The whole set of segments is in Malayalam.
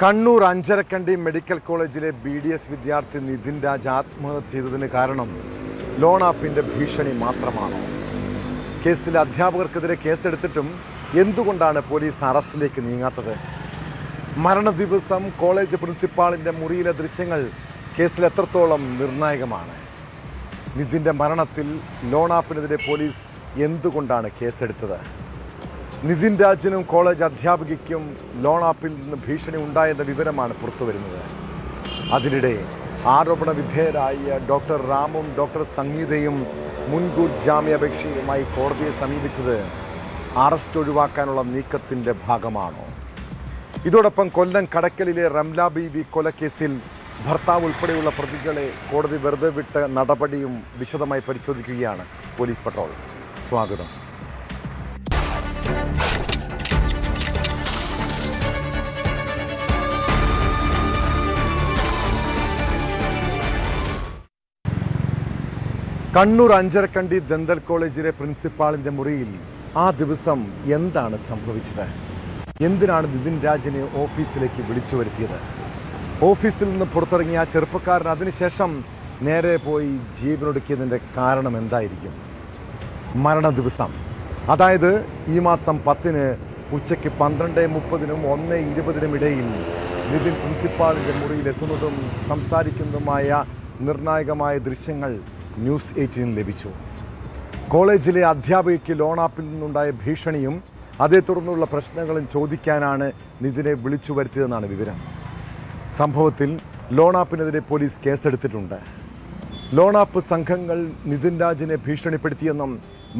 കണ്ണൂർ അഞ്ചരക്കണ്ടി മെഡിക്കൽ കോളേജിലെ BDS വിദ്യാർത്ഥി നിതിൻ രാജ് ആത്മഹത്യ ചെയ്തതിന് കാരണം ലോൺ ആപ്പിന്റെ ഭീഷണി മാത്രമാണോ? കേസിലെ അധ്യാപകർക്കെതിരെ കേസെടുത്തിട്ടും എന്തുകൊണ്ടാണ് പോലീസ് അറസ്റ്റിലേക്ക് നീങ്ങാത്തത്? മരണ ദിവസം കോളേജ് പ്രിൻസിപ്പാളിന്റെ മുറിയിലെ ദൃശ്യങ്ങൾ കേസിൽ എത്രത്തോളം നിർണായകമാണ്? നിതിൻ്റെ മരണത്തിൽ ലോൺ ആപ്പിനെതിരെ പോലീസ് എന്തുകൊണ്ടാണ് കേസെടുത്തത്? നിതിൻ രാജിനും കോളേജ് അധ്യാപികയ്ക്കും ലോൺ ആപ്പിൽ നിന്ന് ഭീഷണി ഉണ്ടായെന്ന വിവരമാണ് പുറത്തുവരുന്നത്. അതിനിടെ ആരോപണ വിധേയരായ ഡോക്ടർ റാമും ഡോക്ടർ സംഗീതയും മുൻകൂർ ജാമ്യാപേക്ഷയുമായി കോടതിയെ സമീപിച്ചത് അറസ്റ്റ് ഒഴിവാക്കാനുള്ള നീക്കത്തിൻ്റെ ഭാഗമാണോ? ഇതോടൊപ്പം കൊല്ലം കടക്കലിലെ റംല ബീവി കൊലക്കേസിൽ ഭർത്താവ് ഉൾപ്പെടെയുള്ള പ്രതികളെ കോടതി വെറുതെ വിട്ട നടപടിയും വിശദമായി പരിശോധിക്കുകയാണ് പോലീസ് പട്രോൾ. സ്വാഗതം. കണ്ണൂർ അഞ്ചരക്കണ്ടി ദന്തൽ കോളേജിലെ പ്രിൻസിപ്പാളിന്റെ മുറിയിൽ ആ ദിവസം എന്താണ് സംഭവിച്ചത്? എന്തിനാണ് നിതിൻ രാജിനെ ഓഫീസിലേക്ക് വിളിച്ചു വരുത്തിയത്? ഓഫീസിൽ നിന്ന് പുറത്തിറങ്ങിയ ആ ചെറുപ്പക്കാരൻ അതിനുശേഷം നേരെ പോയി ജീവനൊടുക്കിയതിൻ്റെ കാരണം എന്തായിരിക്കും? മരണ ദിവസം, അതായത് ഈ മാസം 10-ന് ഉച്ചയ്ക്ക് 12:30-നും 1:20-നും ഇടയിൽ നിതിൻ പ്രിൻസിപ്പാളിൻ്റെ മുറിയിലെത്തുന്നതും സംസാരിക്കുന്നതുമായ നിർണായകമായ ദൃശ്യങ്ങൾ ന്യൂസ് 18 ലഭിച്ചു. കോളേജിലെ അധ്യാപികയ്ക്ക് ലോൺ ആപ്പിൽ നിന്നുണ്ടായ ഭീഷണിയും അതേ തുടർന്നുള്ള പ്രശ്നങ്ങളും ചോദിക്കാനാണ് നിതിനെ വിളിച്ചു വരുത്തിയതെന്നാണ് വിവരം. സംഭവത്തിൽ ലോൺ ആപ്പിനെതിരെ പോലീസ് കേസെടുത്തിട്ടുണ്ട്. ലോൺ ആപ്പ് സംഘങ്ങൾ നിതിൻ രാജിനെ ഭീഷണിപ്പെടുത്തിയെന്നും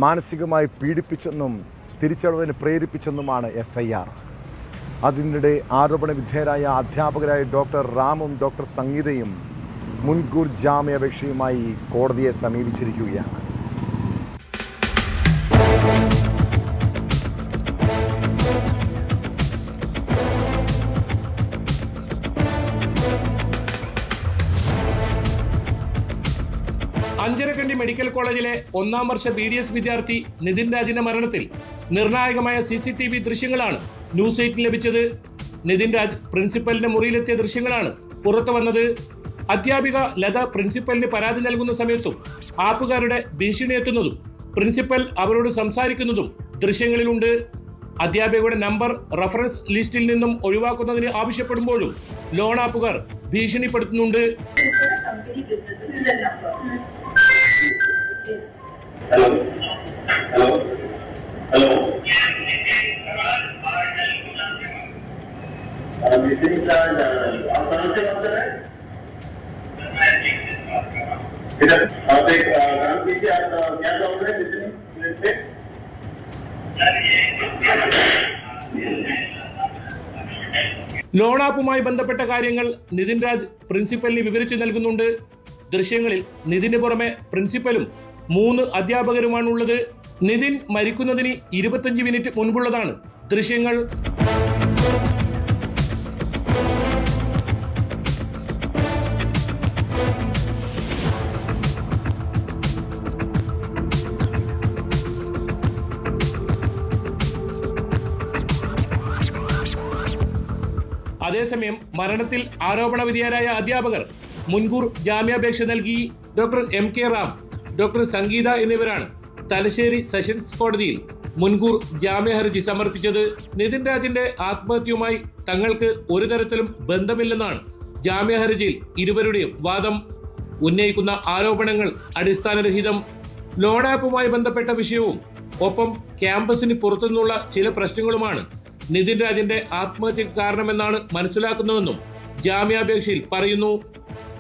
മാനസികമായി പീഡിപ്പിച്ചെന്നും തിരിച്ചടവിന് പ്രേരിപ്പിച്ചെന്നുമാണ് FIR. അതിനിടെ ആരോപണ വിധേയരായ അധ്യാപകരായ ഡോക്ടർ റാമും ഡോക്ടർ സംഗീതയും മുൻകൂർ ജാമ്യാപേക്ഷയുമായി കോടതിയെ സമീപിച്ചിരിക്കുകയാണ്. അഞ്ചരക്കണ്ടി മെഡിക്കൽ കോളേജിലെ 1ാം വർഷ BDS വിദ്യാർത്ഥി നിതിൻ രാജിന്റെ മരണത്തിൽ നിർണായകമായ CCTV ദൃശ്യങ്ങളാണ് ന്യൂസ് 18 ലഭിച്ചത്. നിതിൻ രാജ് പ്രിൻസിപ്പലിന്റെ മുറിയിലെത്തിയ ദൃശ്യങ്ങളാണ് പുറത്തു വന്നത്. അധ്യാപിക ലത പ്രിൻസിപ്പലിന് പരാതി നൽകുന്ന സമയത്തും ആപ്പുകാരുടെ ഭീഷണി എത്തുന്നതും പ്രിൻസിപ്പൽ അവരോട് സംസാരിക്കുന്നതും ദൃശ്യങ്ങളിലുണ്ട്. അധ്യാപികയുടെ നമ്പർ റഫറൻസ് ലിസ്റ്റിൽ നിന്നും ഒഴിവാക്കുന്നതിന് ആവശ്യപ്പെടുമ്പോഴും ലോൺ ആപ്പുകാർ ഭീഷണിപ്പെടുത്തുന്നുണ്ട്. ലോൺ ആപ്പുമായി ബന്ധപ്പെട്ട കാര്യങ്ങൾ നിതിൻ രാജ് പ്രിൻസിപ്പലിന് വിവരിച്ചു നൽകുന്നുണ്ട്. ദൃശ്യങ്ങളിൽ നിതിന് പുറമെ പ്രിൻസിപ്പലും 3 അധ്യാപകരുമാണുള്ളത്. നിതിൻ മരിക്കുന്നതിന് 25 മിനിറ്റ് മുൻപുള്ളതാണ് ദൃശ്യങ്ങൾ. അതേസമയം മരണത്തിൽ ആരോപണ വിധേയരായ അധ്യാപകർ മുൻകൂർ ജാമ്യാപേക്ഷ നൽകി. ഡോക്ടർ MK റാം, ഡോക്ടർ സംഗീത എന്നിവരാണ് തലശ്ശേരി സെഷൻസ് കോടതിയിൽ മുൻകൂർ ജാമ്യ ഹർജി സമർപ്പിച്ചത്. നിതിൻ രാജിന്റെ ആത്മഹത്യയുമായി തങ്ങൾക്ക് ഒരു തരത്തിലും ബന്ധമില്ലെന്നാണ് ജാമ്യ ഹർജിയിൽ ഇരുവരുടെയും വാദം. ഉന്നയിക്കുന്ന ആരോപണങ്ങൾ അടിസ്ഥാനരഹിതം. ലോൺ ആപ്പുമായി ബന്ധപ്പെട്ട വിഷയവും ഒപ്പം ക്യാമ്പസിന് പുറത്തുനിന്നുള്ള ചില പ്രശ്നങ്ങളുമാണ് നിതിൻ രാജിന്റെ ആത്മഹത്യക്ക് കാരണമെന്നാണ് മനസ്സിലാക്കുന്നതെന്നും ജാമ്യാപേക്ഷയിൽ പറയുന്നു.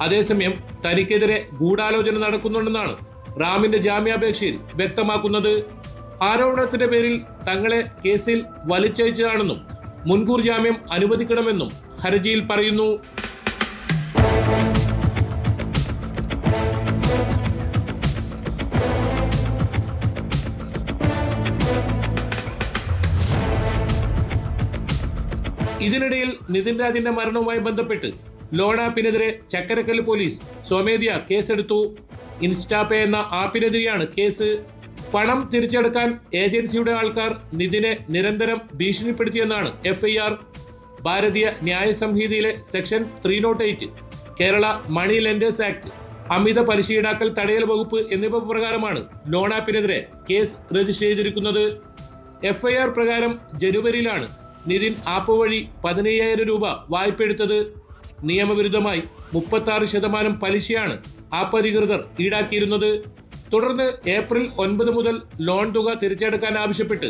അതേസമയം തനിക്കെതിരെ ഗൂഢാലോചന നടക്കുന്നുണ്ടെന്നാണ് റാമിന്റെ ജാമ്യാപേക്ഷയിൽ വ്യക്തമാക്കുന്നത്. ആരോപണത്തിന്റെ പേരിൽ തങ്ങളെ കേസിൽ വലിച്ചയച്ചതാണെന്നും മുൻകൂർ ജാമ്യം അനുവദിക്കണമെന്നും ഹർജിയിൽ പറയുന്നു. ഇതിനിടയിൽ നിതിൻ രാജിന്റെ മരണവുമായി ബന്ധപ്പെട്ട് ലോൺ ആപ്പിനെതിരെ ചക്കരക്കല്ല് പോലീസ് സ്വമേധയാ കേസെടുത്തു. ഇൻസ്റ്റാപേ എന്ന ആപ്പിനെതിരെയാണ് കേസ്. പണം തിരിച്ചെടുക്കാൻ ഏജൻസിയുടെ ആൾക്കാർ നിതിനെ നിരന്തരം ഭീഷണിപ്പെടുത്തിയെന്നാണ് FIR. ഭാരതീയ ന്യായ സംഹിതയിലെ section 308, Kerala money lenders act, അമിത പലിശ ഈടാക്കൽ തടയൽ വകുപ്പ് എന്നിവ പ്രകാരമാണ് ലോൺ ആപ്പിനെതിരെ കേസ് രജിസ്റ്റർ ചെയ്തിരിക്കുന്നത്. FIR പ്രകാരം ജനുവരിയിലാണ് നിതിൻ ആപ്പ് വഴി 15,000 രൂപ വായ്പ എടുത്തത്. നിയമവിരുദ്ധമായി 36% പലിശയാണ് ആപ്പ് അധികൃതർ ഈടാക്കിയിരുന്നത്. തുടർന്ന് ഏപ്രിൽ 9 മുതൽ ലോൺ തുക തിരിച്ചെടുക്കാൻ ആവശ്യപ്പെട്ട്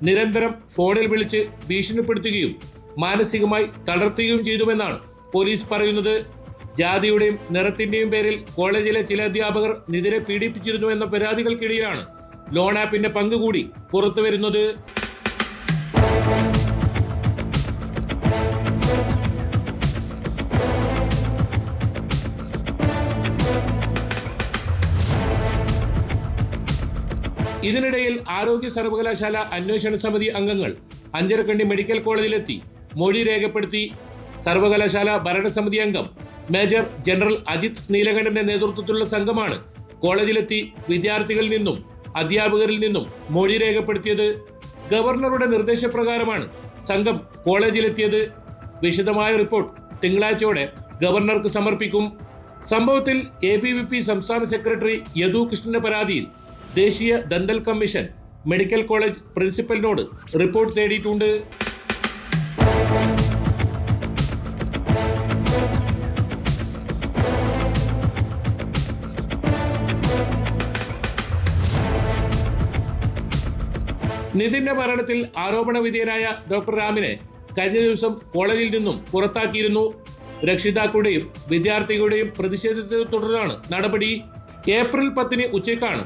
നിരന്തരം ഫോണിൽ വിളിച്ച് ഭീഷണിപ്പെടുത്തുകയും മാനസികമായി തളർത്തുകയും ചെയ്തുവെന്നാണ് പോലീസ് പറയുന്നത്. ജാതിയുടെയും നിറത്തിന്റെയും പേരിൽ കോളേജിലെ ചില അധ്യാപകർ നിതിനെ പീഡിപ്പിച്ചിരുന്നുവെന്ന പരാതികൾക്കിടയിലാണ് ലോൺ ആപ്പിന്റെ പങ്ക് കൂടി പുറത്തു വരുന്നത്. ഇതിനിടയിൽ ആരോഗ്യ സർവകലാശാല അന്വേഷണ സമിതി അംഗങ്ങൾ അഞ്ചരക്കണ്ടി മെഡിക്കൽ കോളേജിലെത്തി മൊഴി രേഖപ്പെടുത്തി. സർവകലാശാല ഭരണസമിതി അംഗം മേജർ ജനറൽ അജിത് നീലകണ്ഠന്റെ നേതൃത്വത്തിലുള്ള സംഘമാണ് കോളേജിലെത്തി വിദ്യാർത്ഥികളിൽ നിന്നും അധ്യാപകരിൽ നിന്നും മൊഴി രേഖപ്പെടുത്തിയത്. ഗവർണറുടെ നിർദ്ദേശപ്രകാരമാണ് സംഘം കോളേജിലെത്തിയത്. വിശദമായ റിപ്പോർട്ട് തിങ്കളാഴ്ചയോടെ ഗവർണർക്ക് സമർപ്പിക്കും. സംഭവത്തിൽ ABVP സംസ്ഥാന സെക്രട്ടറി യദു കൃഷ്ണന്റെ പരാതിയിൽ ദേശീയ ദന്തൽ കമ്മീഷൻ മെഡിക്കൽ കോളേജ് പ്രിൻസിപ്പലിനോട് റിപ്പോർട്ട് തേടിയിട്ടുണ്ട്. നിതിന്റെ മരണത്തിൽ ആരോപണ വിധേയനായ ഡോക്ടർ രാമിനെ കഴിഞ്ഞ ദിവസം കോളേജിൽ നിന്നും പുറത്താക്കിയിരുന്നു. രക്ഷിതാക്കളുടെയും വിദ്യാർത്ഥികളുടെയും പ്രതിഷേധത്തെ തുടർന്നാണ് നടപടി. ഏപ്രിൽ 10 ഉച്ചയ്ക്കാണ്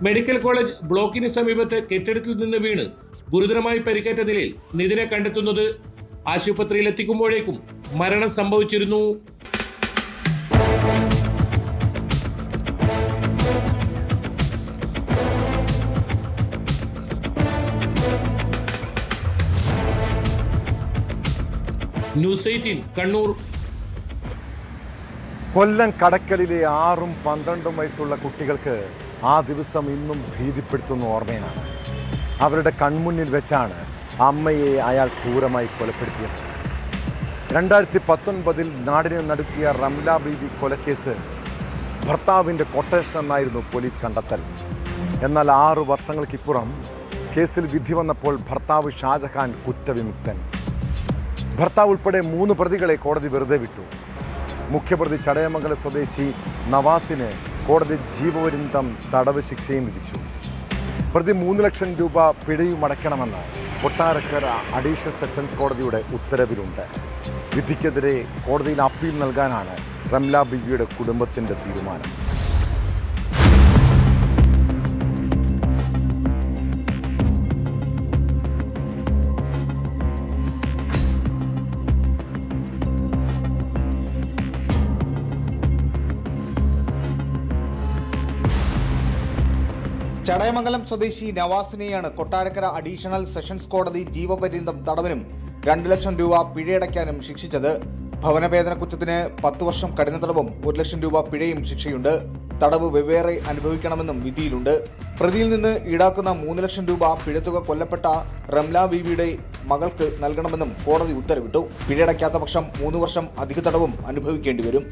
മെഡിക്കൽ കോളേജ് ബ്ലോക്കിന് സമീപത്തെ കെട്ടിടത്തിൽ നിന്ന് വീണ് ഗുരുതരമായി പരിക്കേറ്റ നിലയിൽ നിതിനെ കണ്ടെത്തുന്നത്. ആശുപത്രിയിൽ എത്തിക്കുമ്പോഴേക്കും മരണം സംഭവിച്ചിരുന്നു. ന്യൂസ് 18 കണ്ണൂർ. കൊല്ലം കടക്കലിലെ 6ഉം 12ഉം വയസ്സുള്ള കുട്ടികൾക്ക് ആ ദിവസം ഇന്നും ഭീതിപ്പെടുത്തുന്ന ഓർമ്മയാണ്. അവരുടെ കൺമുന്നിൽ വെച്ചാണ് അമ്മയെ അയാൾ ക്രൂരമായി കൊലപ്പെടുത്തിയത്. 2019 നാടിനെ നടുക്കിയ റംല ബീവി കൊലക്കേസ് ഭർത്താവിൻ്റെ കൊട്ടേഷൻ എന്നായിരുന്നു പോലീസ് കണ്ടെത്തൽ. എന്നാൽ 6 വർഷങ്ങൾക്കിപ്പുറം കേസിൽ വിധി വന്നപ്പോൾ ഭർത്താവ് ഷാജഹാൻ കുറ്റവിമുക്തൻ. ഭർത്താവ് ഉൾപ്പെടെ 3 പ്രതികളെ കോടതി വെറുതെ വിട്ടു. മുഖ്യപ്രതി ചടയമംഗലം സ്വദേശി നവാസിന് കോടതി ജീവപര്യന്തം തടവ് ശിക്ഷയും വിധിച്ചു. പ്രതി 3 ലക്ഷം രൂപ പിഴയും അടയ്ക്കണമെന്ന് കൊട്ടാരക്കര അഡീഷണൽ സെഷൻസ് കോടതിയുടെ ഉത്തരവിലുണ്ട്. വിധിക്കെതിരെ കോടതിയിൽ അപ്പീൽ നൽകാനാണ് റംല ബീവിയുടെ കുടുംബത്തിൻ്റെ തീരുമാനം. ചടയമംഗലം സ്വദേശി നവാസിനെയാണ് കൊട്ടാരക്കര അഡീഷണൽ സെഷൻസ് കോടതി ജീവപര്യന്തം തടവിനും 2 ലക്ഷം രൂപ പിഴയടയ്ക്കാനും ശിക്ഷിച്ചത്. ഭവനഭേദന കുറ്റത്തിന് 10 വർഷം കഠിന തടവും 1 ലക്ഷം രൂപ പിഴയും ശിക്ഷയുണ്ട്. തടവ് വെവ്വേറെ അനുഭവിക്കണമെന്നും വിധിയിലുണ്ട്. പ്രതിയിൽ നിന്ന് ഈടാക്കുന്ന 3 ലക്ഷം രൂപ പിഴത്തുക കൊല്ലപ്പെട്ട റംല ബീവിയുടെ മകൾക്ക് നൽകണമെന്നും കോടതി ഉത്തരവിട്ടു. പിഴയടയ്ക്കാത്ത പക്ഷം 3 വർഷം അധിക തടവും അനുഭവിക്കേണ്ടി വരും.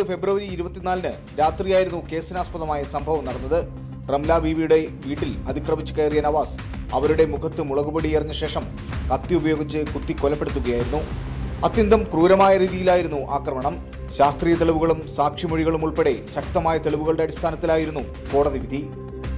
ഫെബ്രുവരി 24 രാത്രിയായിരുന്നു കേസിനാസ്പദമായ സംഭവം നടന്നത്. റംല ബീവിയുടെ വീട്ടിൽ അതിക്രമിച്ചു കയറിയ നവാസ് അവരുടെ മുഖത്ത് മുളകുപൊടി എറിഞ്ഞ ശേഷം കത്തി ഉപയോഗിച്ച് കുത്തി കൊലപ്പെടുത്തുകയായിരുന്നു. അത്യന്തം ക്രൂരമായ രീതിയിലായിരുന്നു ആക്രമണം. ശാസ്ത്രീയ തെളിവുകളും സാക്ഷിമൊഴികളും ഉൾപ്പെടെ ശക്തമായ തെളിവുകളുടെ അടിസ്ഥാനത്തിലായിരുന്നു കോടതി വിധി.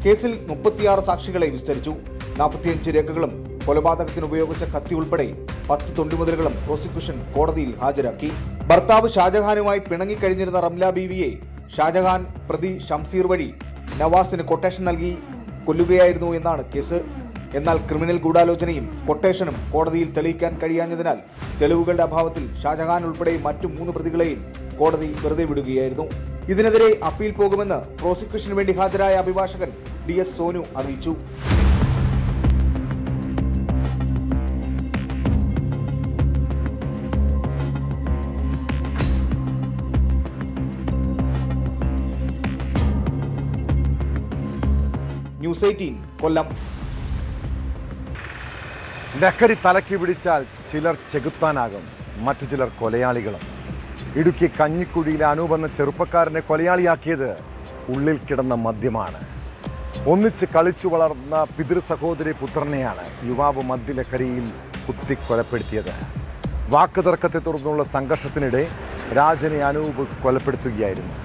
കേസിൽ 36 സാക്ഷികളെ വിസ്തരിച്ചു. 45 രേഖകളും കൊലപാതകത്തിന് ഉപയോഗിച്ച കത്തി ഉൾപ്പെടെ 10 തൊണ്ടിമുതലുകളും പ്രോസിക്യൂഷൻ കോടതിയിൽ ഹാജരാക്കി. ഭർത്താവ് ഷാജഹാനുമായി പിണങ്ങിക്കഴിഞ്ഞിരുന്ന റംല ബീവിയെ ഷാജഹാൻ പ്രതി ഷംസീർ വഴി നവാസിന് കൊട്ടേഷൻ നൽകി കൊല്ലുകയായിരുന്നു എന്നാണ് കേസ്. എന്നാൽ ക്രിമിനൽ ഗൂഢാലോചനയും കൊട്ടേഷനും കോടതിയിൽ തെളിയിക്കാൻ കഴിയാഞ്ഞതിനാൽ തെളിവുകളുടെ അഭാവത്തിൽ ഷാജഹാൻ ഉൾപ്പെടെ മറ്റു 3 പ്രതികളെയും കോടതി വെറുതെ വിടുകയായിരുന്നു. ഇതിനെതിരെ അപ്പീൽ പോകുമെന്ന് പ്രോസിക്യൂഷന് വേണ്ടി ഹാജരായ അഭിഭാഷകൻ DS സോനു അറിയിച്ചു. ന്യൂസ് 18 കൊല്ലം. ലഹരി തലയ്ക്ക് പിടിച്ചാൽ ചിലർ ചെകുത്താനാകും, മറ്റു ചിലർ കൊലയാളികളും. ഇടുക്കി കഞ്ഞിക്കുഴിയിലെ അനൂപ് എന്ന ചെറുപ്പക്കാരനെ കൊലയാളിയാക്കിയത് ഉള്ളിൽ കിടന്ന മദ്യമാണ്. ഒന്നിച്ച് കളിച്ചു വളർന്ന പിതൃ സഹോദരി പുത്രനെയാണ് യുവാവ് മദ്യലഹരിയിൽ കുത്തിക്കൊലപ്പെടുത്തിയത്. വാക്കുതർക്കത്തെ തുടർന്നുള്ള സംഘർഷത്തിനിടെ രാജനെ അനൂപ് കൊലപ്പെടുത്തുകയായിരുന്നു.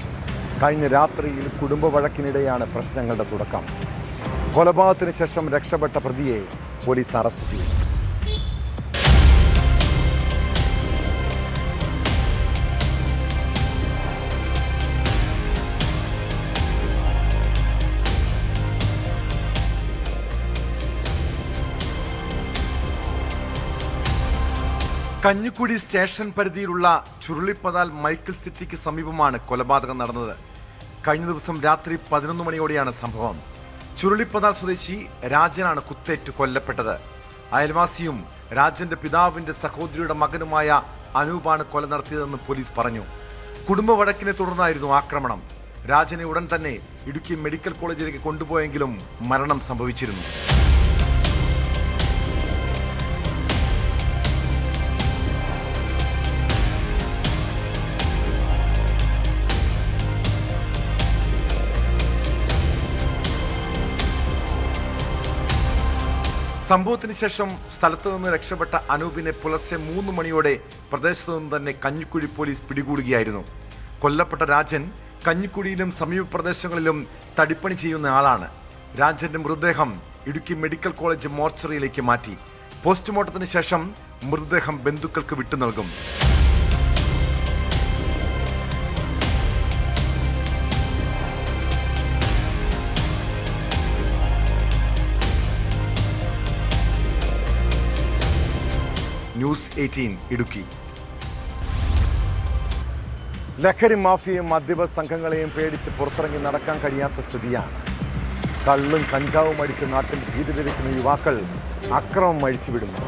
കഴിഞ്ഞ രാത്രിയിൽ കുടുംബ വഴക്കിനിടെയാണ് പ്രശ്നങ്ങളുടെ തുടക്കം. കൊലപാതകത്തിന് ശേഷം രക്ഷപ്പെട്ട പ്രതിയെ പോലീസ് അറസ്റ്റ് ചെയ്തു. കഞ്ഞിക്കുഴി സ്റ്റേഷൻ പരിധിയിലുള്ള ചുരുളിപ്പതാൽ മൈക്കിൾ സിറ്റിക്ക് സമീപമാണ് കൊലപാതകം നടന്നത്. കഴിഞ്ഞ ദിവസം രാത്രി 11 മണിയോടെയാണ് സംഭവം. ചുരുളിപ്പതാൽ സ്വദേശി രാജനാണ് കുത്തേറ്റ് കൊല്ലപ്പെട്ടത്. അയൽവാസിയും രാജന്റെ പിതാവിന്റെ സഹോദരിയുടെ മകനുമായ അനൂപാണ് കൊല നടത്തിയതെന്ന് പോലീസ് പറഞ്ഞു. കുടുംബ വഴക്കിനെ തുടർന്നായിരുന്നു ആക്രമണം. രാജനെ ഉടൻ തന്നെ ഇടുക്കി മെഡിക്കൽ കോളേജിലേക്ക് കൊണ്ടുപോയെങ്കിലും മരണം സംഭവിച്ചിരുന്നു. സംഭവത്തിന് ശേഷം സ്ഥലത്തു നിന്ന് രക്ഷപ്പെട്ട അനൂപിനെ പുലർച്ചെ 3 മണിയോടെ പ്രദേശത്തു നിന്ന് തന്നെ കഞ്ഞിക്കുഴി പോലീസ് പിടികൂടുകയായിരുന്നു. കൊല്ലപ്പെട്ട രാജൻ കഞ്ഞിക്കുഴിയിലും സമീപ പ്രദേശങ്ങളിലും തടിപ്പണി ചെയ്യുന്ന ആളാണ്. രാജന്റെ മൃതദേഹം ഇടുക്കി മെഡിക്കൽ കോളേജ് മോർച്ചറിയിലേക്ക് മാറ്റി. പോസ്റ്റ്മോർട്ടത്തിന് ശേഷം മൃതദേഹം ബന്ധുക്കൾക്ക് വിട്ടു നൽകും. ന്യൂസ് 18 ഇടുക്കി. ലഹരി മാഫിയയും മദ്യപ സംഘങ്ങളെയും പേടിച്ച് പുറത്തിറങ്ങി നടക്കാൻ കഴിയാത്ത സ്ഥിതിയാണ്. കള്ളും കഞ്ചാവും അടിച്ച് നാട്ടിൽ ഭീതി വിതയ്ക്കുന്ന യുവാക്കൾ അക്രമം അഴിച്ചുവിടുന്നു.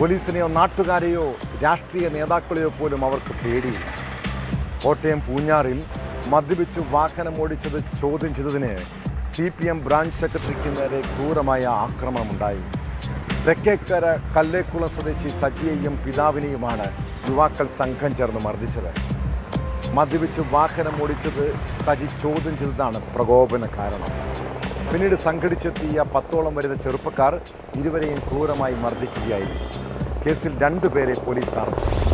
പോലീസിനെയോ നാട്ടുകാരെയോ രാഷ്ട്രീയ നേതാക്കളെയോ പോലും അവർക്ക് പേടിയില്ല. കോട്ടയം പൂഞ്ഞാറിൽ മദ്യപിച്ച് വാഹനം ഓടിച്ചത് ചോദ്യം ചെയ്തതിന് CPM ബ്രാഞ്ച് സെക്രട്ടറിക്ക് നേരെ ക്രൂരമായ ആക്രമണമുണ്ടായി. തെക്കേക്കര കല്ലേക്കുളം സ്വദേശി സജിയെയും പിതാവിനെയുമാണ് യുവാക്കൾ സംഘം ചേർന്ന് മർദ്ദിച്ചത്. മദ്യപിച്ച് വാഹനം ഓടിച്ചത് സജി ചോദ്യം ചെയ്തതാണ് പ്രകോപന കാരണം. പിന്നീട് സംഘടിച്ചെത്തിയ 10ഓളം വരുന്ന ചെറുപ്പക്കാർ ഇരുവരെയും ക്രൂരമായി മർദ്ദിക്കുകയായിരുന്നു. കേസിൽ 2 പേരെ പോലീസ് അറസ്റ്റ് ചെയ്തു.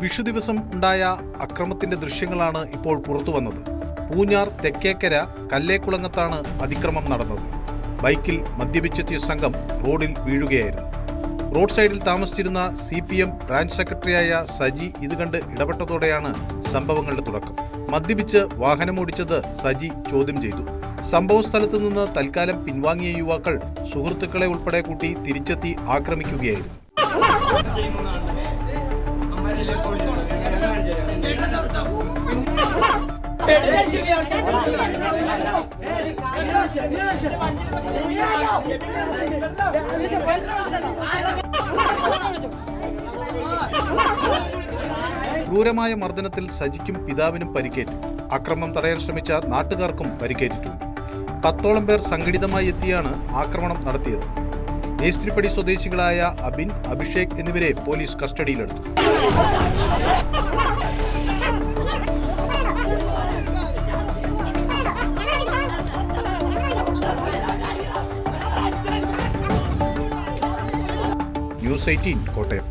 വിഷു ദിവസം ഉണ്ടായ അക്രമത്തിന്റെ ദൃശ്യങ്ങളാണ് ഇപ്പോൾ പുറത്തുവന്നത്. പൂഞ്ഞാർ തെക്കേക്കര കല്ലേക്കുളങ്ങത്താണ് അതിക്രമം നടന്നത്. ബൈക്കിൽ മദ്യപിച്ചെത്തിയ സംഘം റോഡിൽ വീഴുകയായിരുന്നു. റോഡ് സൈഡിൽ താമസിച്ചിരുന്ന CPM ബ്രാഞ്ച് സെക്രട്ടറിയായ സജി ഇത് കണ്ട് ഇടപെട്ടതോടെയാണ് സംഭവങ്ങളുടെ തുടക്കം. മദ്യപിച്ച് വാഹനമോടിച്ചത് സജി ചോദ്യം ചെയ്തു. സംഭവ സ്ഥലത്ത് നിന്ന് തൽക്കാലം പിൻവാങ്ങിയ യുവാക്കൾ സുഹൃത്തുക്കളെ ഉൾപ്പെടെ കൂട്ടി തിരിച്ചെത്തി ആക്രമിക്കുകയായിരുന്നു. ക്രൂരമായ മർദ്ദനത്തിൽ സജിക്കും പിതാവിനും പരിക്കേറ്റു. അക്രമം തടയാൻ ശ്രമിച്ച നാട്ടുകാർക്കും പരിക്കേറ്റിട്ടുണ്ട്. 10ഓളം പേർ സംഘടിതമായി എത്തിയാണ് ആക്രമണം നടത്തിയത്. മേസ്ത്രിപ്പടി സ്വദേശികളായ അബിൻ, അഭിഷേക് എന്നിവരെ പോലീസ് കസ്റ്റഡിയിലെടുത്തു. ന്യൂസ് 18 കോട്ടയം.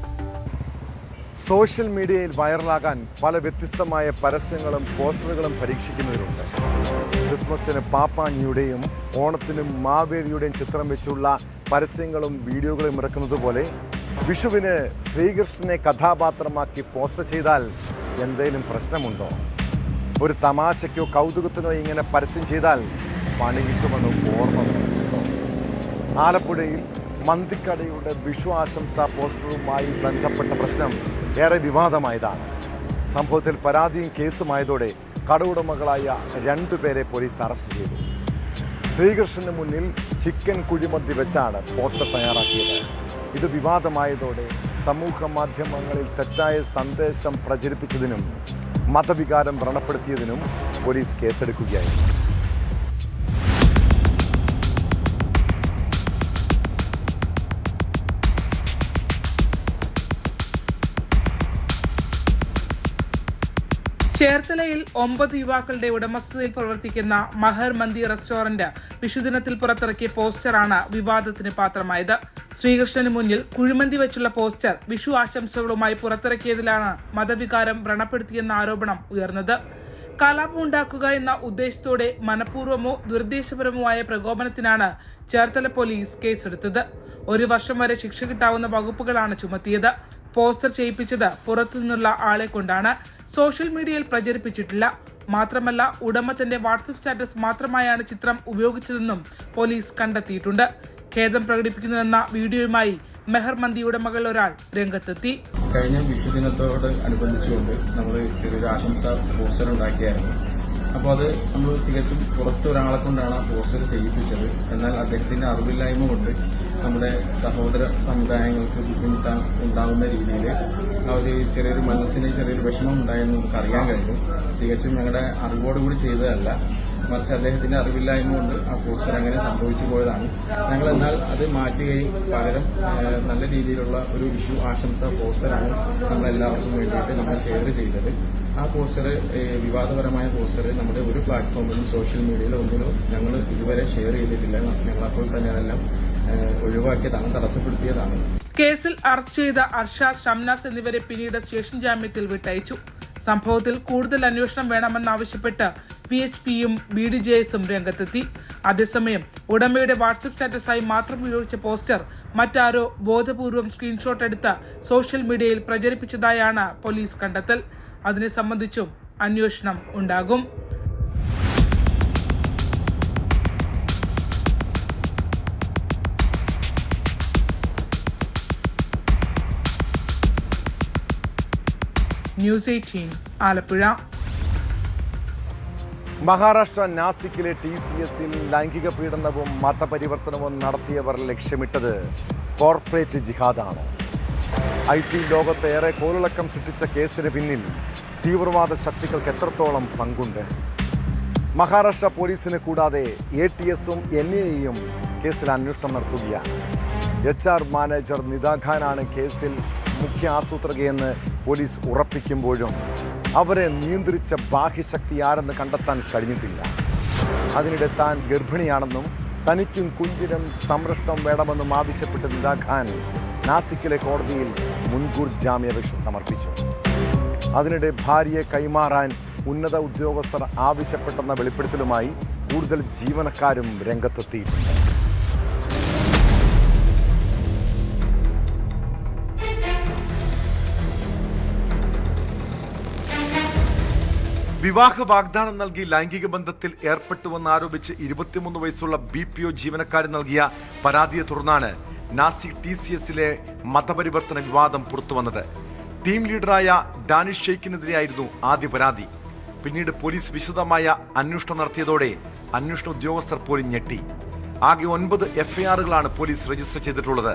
സോഷ്യൽ മീഡിയയിൽ വൈറലാകാൻ പല വ്യത്യസ്തമായ പരസ്യങ്ങളും പോസ്റ്ററുകളും പരീക്ഷിക്കുന്നവരുണ്ട്. ക്രിസ്മസിന് പാപ്പാനിയുടെയും ഓണത്തിനും മാവേലിയുടെയും ചിത്രം വെച്ചുള്ള പരസ്യങ്ങളും വീഡിയോകളും ഇറക്കുന്നത് പോലെ വിഷുവിന് ശ്രീകൃഷ്ണനെ കഥാപാത്രമാക്കി പോസ്റ്റർ ചെയ്താൽ എന്തെങ്കിലും പ്രശ്നമുണ്ടോ? ഒരു തമാശയ്ക്കോ കൗതുകത്തിനോ ഇങ്ങനെ പരസ്യം ചെയ്താൽ പണി കിട്ടുമെന്ന് ഓർമ്മ വരുന്നുണ്ടോ? ആലപ്പുഴയിൽ മന്തിക്കടയുടെ വിഷു ആശംസാ പോസ്റ്ററുമായി ബന്ധപ്പെട്ട പ്രശ്നം ഏറെ വിവാദമായതാണ്. സംഭവത്തിൽ പരാതിയും കേസുമായതോടെ കട ഉടമകളായ 2 പേരെ പോലീസ് അറസ്റ്റ് ചെയ്തു. ശ്രീകൃഷ്ണന് മുന്നിൽ ചിക്കൻ കുഴിമന്തി വെച്ചാണ് പോസ്റ്റർ തയ്യാറാക്കിയത്. ഇത് വിവാദമായതോടെ സമൂഹ മാധ്യമങ്ങളിൽ തെറ്റായ സന്ദേശം പ്രചരിപ്പിച്ചതിനും മതവികാരം വ്രണപ്പെടുത്തിയതിനും പോലീസ് കേസെടുക്കുകയായിരുന്നു. ചേർത്തലയിൽ 9 യുവാക്കളുടെ ഉടമസ്ഥതയിൽ പ്രവർത്തിക്കുന്ന മഹർ മന്തി റെസ്റ്റോറന്റ് വിഷുദിനത്തിൽ പുറത്തിറക്കിയ പോസ്റ്ററാണ് വിവാദത്തിന് പാത്രമായത്. ശ്രീകൃഷ്ണന് മുന്നിൽ കുഴിമന്തി വെച്ചുള്ള പോസ്റ്റർ വിഷു ആശംസകളുമായി പുറത്തിറക്കിയതിലാണ് മതവികാരം വ്രണപ്പെടുത്തിയെന്ന ആരോപണം ഉയർന്നത്. കലാപമുണ്ടാക്കുക എന്ന ഉദ്ദേശത്തോടെ മനഃപൂർവ്വമോ ദുരുദ്ദേശപരമോ ആയ പ്രകോപനത്തിനാണ് ചേർത്തല പോലീസ് കേസെടുത്തത്. 1 വർഷം വരെ ശിക്ഷ കിട്ടാവുന്ന വകുപ്പുകളാണ് ചുമത്തിയത്. പോസ്റ്റർ ചെയ്യിപ്പിച്ചത് പുറത്തുനിന്നുള്ള ആളെ കൊണ്ടാണ്. സോഷ്യൽ മീഡിയയിൽ പ്രചരിപ്പിച്ചിട്ടില്ല. മാത്രമല്ല, ഉടമ തന്റെ വാട്സപ്പ് സ്റ്റാറ്റസ് മാത്രമായാണ് ചിത്രം ഉപയോഗിച്ചതെന്നും പോലീസ് കണ്ടെത്തിയിട്ടുണ്ട്. ഖേദം പ്രകടിപ്പിക്കുന്നതെന്ന വീഡിയോയുമായി മെഹർ മന്തി ഉടമകൾ ഒരാൾ രംഗത്തെത്തി. കഴിഞ്ഞ വിഷുദിനത്തോട് അനുബന്ധിച്ചുകൊണ്ട് നമ്മൾ ചെറിയൊരു ആശംസ പോസ്റ്റർ ഉണ്ടാക്കിയായിരുന്നു. അപ്പോൾ അത് നമ്മൾ തികച്ചും പുറത്തൊരാളെ കൊണ്ടാണ് ആ പോസ്റ്റർ ചെയ്യിപ്പിച്ചത്. എന്നാൽ അദ്ദേഹത്തിന്റെ അറിവില്ലായ്മ കൊണ്ട് നമ്മുടെ സഹോദര സമുദായങ്ങൾക്ക് ഉണ്ടാകുന്ന രീതിയിൽ ഒരു ചെറിയൊരു മനസ്സിന് ചെറിയൊരു വിഷമം ഉണ്ടായെന്ന് നമുക്ക് അറിയാൻ കഴിഞ്ഞു. തികച്ചും ഞങ്ങളുടെ അറിവോടുകൂടി ചെയ്തതല്ല, മറിച്ച് അദ്ദേഹത്തിന്റെ അറിവില്ലായ്മ കൊണ്ട് ആ പോസ്റ്റർ അങ്ങനെ സംഭവിച്ചു പോയതാണ്. ഞങ്ങൾ എന്നാൽ അത് മാറ്റുകയും പകരം നല്ല രീതിയിലുള്ള ഒരു വിഷു ആശംസ പോസ്റ്ററാണ് നമ്മളെല്ലാവർക്കും വേണ്ടിയിട്ട് നമ്മൾ ഷെയർ ചെയ്തത്. ആ പോസ്റ്റർ വിവാദപരമായ പോസ്റ്റർ നമ്മുടെ ഒരു പ്ലാറ്റ്ഫോമിലും സോഷ്യൽ മീഡിയയിലോ ഒന്നിലും ഞങ്ങൾ ഇതുവരെ ഷെയർ ചെയ്തിട്ടില്ല. ഞങ്ങളപ്പോൾ തന്നെ അതെല്ലാം ഒഴിവാക്കിയതാണ്, തടസ്സപ്പെടുത്തിയതാണ്. കേസിൽ അറസ്റ്റ് ചെയ്ത അർഷാദ്, ഷംനാസ് എന്നിവരെ പിന്നീട് സ്റ്റേഷൻ ജാമ്യത്തിൽ വിട്ടയച്ചു. സംഭവത്തിൽ കൂടുതൽ അന്വേഷണം വേണമെന്നാവശ്യപ്പെട്ട് PHPയും BDJSും രംഗത്തെത്തി. അതേസമയം ഉടമയുടെ വാട്സപ്പ് സ്റ്റാറ്റസായി മാത്രം ഉപയോഗിച്ച പോസ്റ്റർ മറ്റാരോ ബോധപൂർവം സ്ക്രീൻഷോട്ട് എടുത്ത് സോഷ്യൽ മീഡിയയിൽ പ്രചരിപ്പിച്ചതായാണ് പോലീസ് കണ്ടെത്തൽ. അതിനെ സംബന്ധിച്ചും അന്വേഷണം ഉണ്ടാകും. ന്യൂസ് 18 ആലപ്പുഴ. മഹാരാഷ്ട്ര നാസിക്കിലെ TCSൽ ലൈംഗിക പീഡനവും മതപരിവർത്തനവും നടത്തിയവർ ലക്ഷ്യമിട്ടത് കോർപ്പറേറ്റ് ജിഹാദാണ്. IT ലോകത്ത് ഏറെ കോളിളക്കം സൃഷ്ടിച്ച കേസിന് പിന്നിൽ തീവ്രവാദ ശക്തികൾക്ക് എത്രത്തോളം പങ്കുണ്ട്? മഹാരാഷ്ട്ര പോലീസിന് കൂടാതെ ATSഉം NIAയും കേസിൽ അന്വേഷണം നടത്തുകയാണ്. HR മാനേജർ നിദാ ഖാനാണ് കേസിൽ മുഖ്യ ആസൂത്രകയെന്ന് പോലീസ് ഉറപ്പിക്കുമ്പോഴും അവരെ നിയന്ത്രിച്ച ബാഹ്യശക്തി ആരെന്ന് കണ്ടെത്താൻ കഴിഞ്ഞിട്ടില്ല. അതിനിടെ താൻ ഗർഭിണിയാണെന്നും തനിക്കും കുഞ്ഞിനും സംരക്ഷണം വേണമെന്നും ആവശ്യപ്പെട്ട് നിദാ ഖാൻ നാസിക്കിലെ കോടതിയിൽ മുൻകൂർ ജാമ്യാപേക്ഷ സമർപ്പിച്ചു. അതിനിടെ ഭാര്യയെ കൈമാറാൻ ഉന്നത ഉദ്യോഗസ്ഥർ ആവശ്യപ്പെട്ടെന്ന വെളിപ്പെടുത്തലുമായി കൂടുതൽ ജീവനക്കാരും രംഗത്തെത്തിയിട്ടുണ്ട്. വിവാഹ വാഗ്ദാനം നൽകി ലൈംഗിക ബന്ധത്തിൽ ഏർപ്പെട്ടുവെന്നാരോപിച്ച് 23 വയസ്സുള്ള BPO ജീവനക്കാരൻ നൽകിയ പരാതിയെ തുടർന്നാണ് നാസിക് TCSലെ മതപരിവർത്തന വിവാദം പുറത്തുവന്നത്. ടീം ലീഡറായ ഡാനിഷ് ഷെയ്ഖിനെതിരെയായിരുന്നു ആദ്യ പരാതി. പിന്നീട് പോലീസ് വിശദമായ അന്വേഷണം നടത്തിയതോടെ അന്വേഷണ ഉദ്യോഗസ്ഥർ പോലും ഞെട്ടി. ആകെ 9 FIRകളാണ് പോലീസ് രജിസ്റ്റർ ചെയ്തിട്ടുള്ളത്.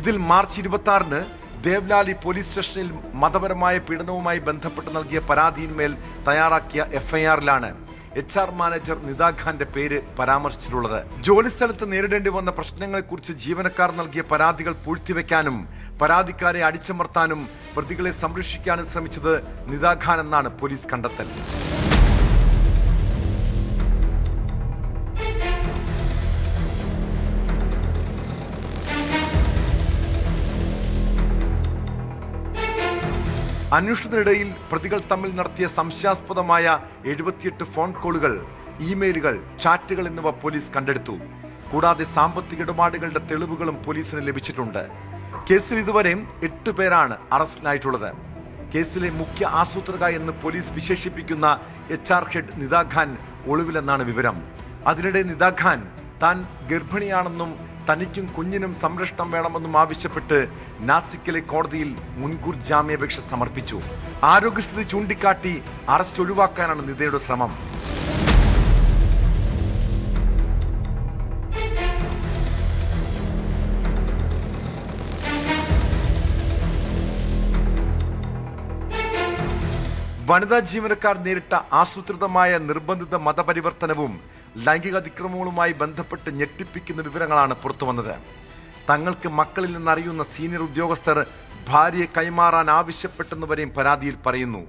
ഇതിൽ മാർച്ച് 26-ന് ദേവ്ലാലി പോലീസ് സ്റ്റേഷനിൽ മതപരമായ പീഡനവുമായി ബന്ധപ്പെട്ട് നൽകിയ പരാതിയിന്മേൽ തയ്യാറാക്കിയ FIRലാണ് HR മാനേജർ നിദാ ഖാന്റെ പേര് പരാമർശിച്ചിട്ടുള്ളത്. ജോലിസ്ഥലത്ത് നേരിടേണ്ടി വന്ന പ്രശ്നങ്ങളെക്കുറിച്ച് ജീവനക്കാർ നൽകിയ പരാതികൾ പൂഴ്ത്തിവെക്കാനും പരാതിക്കാരെ അടിച്ചമർത്താനും പ്രതികളെ സംരക്ഷിക്കാനും ശ്രമിച്ചത് നിദാ ഖാൻ എന്നാണ് പോലീസ് കണ്ടെത്തൽ. അന്വേഷണത്തിനിടയിൽ പ്രതികൾ തമ്മിൽ നടത്തിയ സംശയാസ്പദമായ 78 ഫോൺ കോളുകൾ, ഇമെയിലുകൾ, ചാറ്റുകൾ എന്നിവ പോലീസ് കണ്ടെടുത്തു. കൂടാതെ സാമ്പത്തിക ഇടപാടുകളുടെ തെളിവുകളും പോലീസിന് ലഭിച്ചിട്ടുണ്ട്. കേസിൽ ഇതുവരെ 8 പേരാണ് അറസ്റ്റിലായിട്ടുള്ളത്. കേസിലെ മുഖ്യ ആസൂത്രക എന്ന് പോലീസ് വിശേഷിപ്പിക്കുന്ന HR ഹെഡ് നിദാ ഖാൻ ഒളിവിലെന്നാണ് വിവരം. അതിനിടെ നിദാ ഖാൻ താൻ ഗർഭിണിയാണെന്നും തനിക്കും കുഞ്ഞിനും സംരക്ഷണം വേണമെന്നും ആവശ്യപ്പെട്ട് നാസിക്കിലെ കോടതിയിൽ മുൻകൂർ ജാമ്യാപേക്ഷ സമർപ്പിച്ചു. ആരോഗ്യസ്ഥിതി ചൂണ്ടിക്കാട്ടി അറസ്റ്റ് ഒഴിവാക്കാനാണ് നിദയുടെ ശ്രമം. വനിതാ ജീവനക്കാർ നേരിട്ട ആസൂത്രിതമായ നിർബന്ധിത മതപരിവർത്തനവും ലൈംഗിക അതിക്രമങ്ങളുമായി ബന്ധപ്പെട്ട് ഞെട്ടിപ്പിക്കുന്ന വിവരങ്ങളാണ് പുറത്തുവന്നത്. തങ്ങൾക്ക് മക്കളിൽ നിന്നറിയുന്ന സീനിയർ ഉദ്യോഗസ്ഥർ ഭാര്യയെ കൈമാറാൻ ആവശ്യപ്പെട്ടെന്നുവരെയും പരാതിയിൽ പറയുന്നു.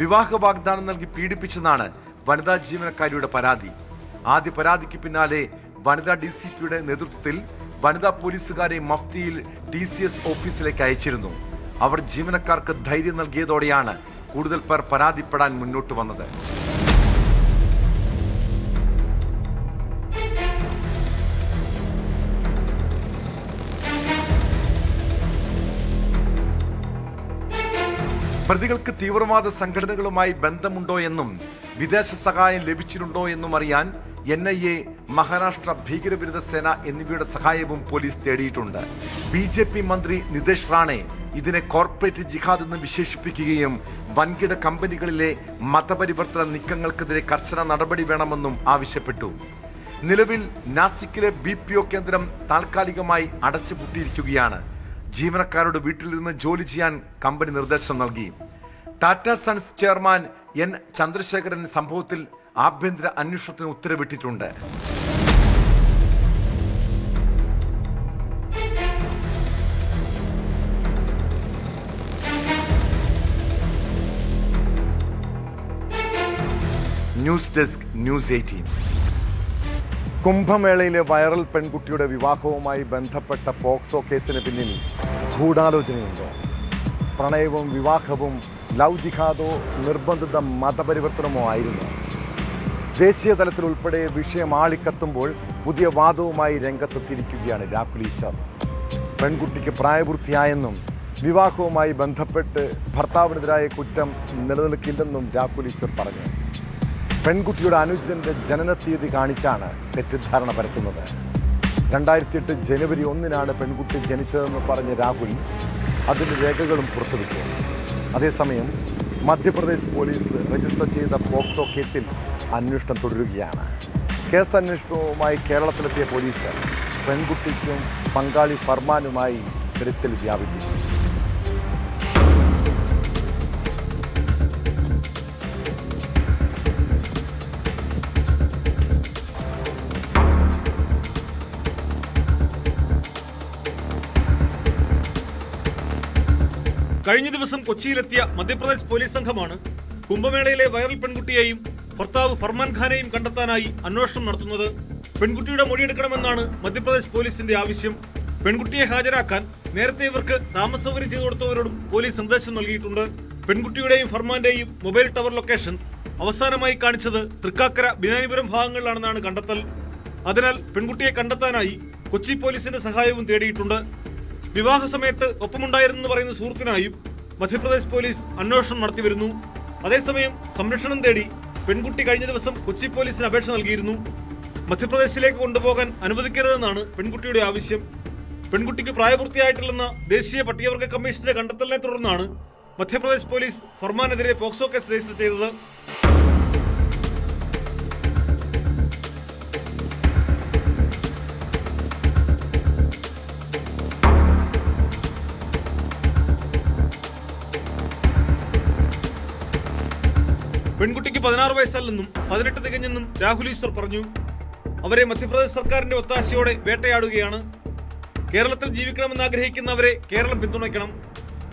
വിവാഹ വാഗ്ദാനം നൽകി പീഡിപ്പിച്ചെന്നാണ് വനിതാ ജീവനക്കാരിയുടെ പരാതി. ആദ്യ പരാതിക്ക് പിന്നാലെ വനിതാ DCPയുടെ നേതൃത്വത്തിൽ വനിതാ പോലീസുകാരെ മഫ്തിയിൽ TCS ഓഫീസിലേക്ക് അയച്ചിരുന്നു. അവർ ജീവനക്കാർക്ക് ധൈര്യം നൽകിയതോടെയാണ് കൂടുതൽ പേർ പരാതിപ്പെടാൻ മുന്നോട്ട് വന്നത്. പ്രതികൾക്ക് തീവ്രവാദ സംഘടനകളുമായി ബന്ധമുണ്ടോ എന്നും വിദേശ സഹായം ലഭിച്ചിട്ടുണ്ടോ എന്നും അറിയാൻ NIA, മഹാരാഷ്ട്ര ഭീകരവിരുദ്ധ സേന എന്നിവയുടെ സഹായവും പോലീസ് തേടിയിട്ടുണ്ട്. BJP മന്ത്രി നിതേഷ് റാണെ ഇതിനെ കോർപ്പറേറ്റ് ജിഹാദ് എന്ന് വിശേഷിപ്പിക്കുകയും വൻകിട കമ്പനികളിലെ മതപരിവർത്തന നീക്കങ്ങൾക്കെതിരെ കർശന നടപടി വേണമെന്നും ആവശ്യപ്പെട്ടു. നിലവിൽ നാസിക്കിലെ BPO കേന്ദ്രം താൽക്കാലികമായി അടച്ചുപൂട്ടിയിരിക്കുകയാണ്. ജീവനക്കാരുടെ വീട്ടിലിരുന്ന് ജോലി ചെയ്യാൻ കമ്പനി നിർദ്ദേശം നൽകി. Tata sons chairman N. Chandrasekaran സംഭവത്തിൽ ആഭ്യന്തര അന്വേഷണത്തിന് ഉത്തരവിട്ടിട്ടുണ്ട്. News desk, news 18. കുംഭമേളയിലെ വൈറൽ പെൺകുട്ടിയുടെ വിവാഹവുമായി ബന്ധപ്പെട്ട പോക്സോ കേസിന് പിന്നിൽ ഗൂഢാലോചനയുണ്ടോ? പ്രണയവും വിവാഹവും ലവ് ജിഹാദോ നിർബന്ധിത മതപരിവർത്തനമോ ആയിരുന്നു? ദേശീയ തലത്തിൽ ഉൾപ്പെടെ വിഷയം ആളിക്കത്തുമ്പോൾ പുതിയ വാദവുമായി രംഗത്തെത്തിയിരിക്കുകയാണ് രാഹുൽ ഈശ്വർ. പെൺകുട്ടിക്ക് പ്രായപൂർത്തിയായെന്നും വിവാഹവുമായി ബന്ധപ്പെട്ട് ഭർത്താവിനെതിരായ കുറ്റം നിലനിൽക്കില്ലെന്നും രാഹുൽ ഈശ്വർ പറഞ്ഞു. പെൺകുട്ടിയുടെ അനുജന്റെ ജനന തീയതി കാണിച്ചാണ് തെറ്റിദ്ധാരണ പരത്തുന്നത്. 2008 ജനുവരി 1 പെൺകുട്ടി ജനിച്ചതെന്ന് പറഞ്ഞ രാഹുൽ അതിൻ്റെ രേഖകളും പുറത്തുവിട്ടു. അതേസമയം മധ്യപ്രദേശ് പോലീസ് രജിസ്റ്റർ ചെയ്ത പോക്സോ കേസിൽ അന്വേഷണം തുടരുകയാണ്. കേസ് അന്വേഷണവുമായി കേരളത്തിലെത്തിയ പോലീസ് പെൺകുട്ടിക്കും പങ്കാളി ഫർമാനുമായി തിരച്ചിൽ വ്യാപിപ്പിച്ചു. കഴിഞ്ഞ ദിവസം കൊച്ചിയിലെത്തിയ മധ്യപ്രദേശ് പോലീസ് സംഘമാണ് കുംഭമേളയിലെ വൈറൽ പെൺകുട്ടിയെയും ഭർത്താവ് ഫർമാൻ ഖാനെയും കണ്ടെത്താനായി അന്വേഷണം നടത്തുന്നത്. പെൺകുട്ടിയുടെ മൊഴിയെടുക്കണമെന്നാണ് മധ്യപ്രദേശ് പോലീസിന്റെ ആവശ്യം. പെൺകുട്ടിയെ ഹാജരാക്കാൻ നേരത്തെ ഇവർക്ക് താമസ സൗകര്യം ചെയ്തു കൊടുത്തവരോടും പോലീസ് നിർദ്ദേശം നൽകിയിട്ടുണ്ട്. പെൺകുട്ടിയുടെയും ഫർമാന്റെയും മൊബൈൽ ടവർ ലൊക്കേഷൻ അവസാനമായി കാണിച്ചത് തൃക്കാക്കര ബിനാനിപുരം ഭാഗങ്ങളിലാണെന്നാണ് കണ്ടെത്തൽ. അതിനാൽ പെൺകുട്ടിയെ കണ്ടെത്താനായി കൊച്ചി പോലീസിന്റെ സഹായവും തേടിയിട്ടുണ്ട്. വിവാഹ സമയത്ത് ഒപ്പമുണ്ടായിരുന്നെന്ന് പറയുന്ന സുഹൃത്തിനായും മധ്യപ്രദേശ് പോലീസ് അന്വേഷണം നടത്തിവരുന്നു. അതേസമയം സംരക്ഷണം തേടി പെൺകുട്ടി കഴിഞ്ഞ ദിവസം കൊച്ചി പോലീസിന് അപേക്ഷ നൽകിയിരുന്നു. മധ്യപ്രദേശിലേക്ക് കൊണ്ടുപോകാൻ അനുവദിക്കരുതെന്നാണ് പെൺകുട്ടിയുടെ ആവശ്യം. പെൺകുട്ടിക്ക് പ്രായപൂർത്തിയായിട്ടില്ലെന്ന ദേശീയ പട്ടികവർഗ കമ്മീഷന്റെ കണ്ടെത്തലിനെ തുടർന്നാണ് മധ്യപ്രദേശ് പോലീസ് ഫർമാനെതിരെ പോക്സോ കേസ് രജിസ്റ്റർ ചെയ്തത്. പെൺകുട്ടിക്ക് 16 വയസ്സല്ലെന്നും 18 തികഞ്ഞെന്നും രാഹുൽ ഈശ്വർ പറഞ്ഞു. അവരെ മധ്യപ്രദേശ് സർക്കാരിന്റെ ഒത്താശയോടെ വേട്ടയാടുകയാണ്. കേരളത്തിൽ ജീവിക്കണമെന്ന് ആഗ്രഹിക്കുന്നവരെ കേരളം പിന്തുണയ്ക്കണം.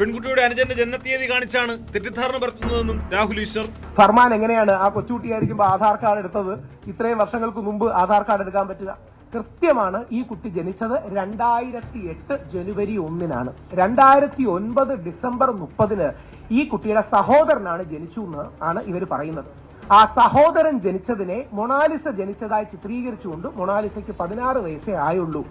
പെൺകുട്ടിയുടെ അനുജന്റെ ജനനത്തീയതി കാണിച്ചാണ് തെറ്റിദ്ധാരണ പരത്തുന്നതെന്നും രാഹുൽ ഈശ്വർ. ഫർമാൻ എങ്ങനെയാണ് ആ കൊച്ചുകുട്ടിയായിരിക്കുമ്പോൾ ആധാർ കാർഡ് എടുത്തത്? ഇത്രയും വർഷങ്ങൾക്ക് മുമ്പ് ആധാർ കാർഡ് എടുക്കാൻ പറ്റുക? കൃത്യമാണ്. ഈ കുട്ടി ജനിച്ചത് 2008 ജനുവരി 1 2009 ഡിസംബർ 30 ഈ കുട്ടിയുടെ സഹോദരനാണ് ജനിച്ചു എന്ന് ആണ് ഇവർ പറയുന്നത്. ആ സഹോദരൻ ജനിച്ചതിനെ മൊണാലിസ ജനിച്ചതായി ചിത്രീകരിച്ചുകൊണ്ട് മൊണാലിസയ്ക്ക് 16 വയസ്സേ ആയുള്ളൂ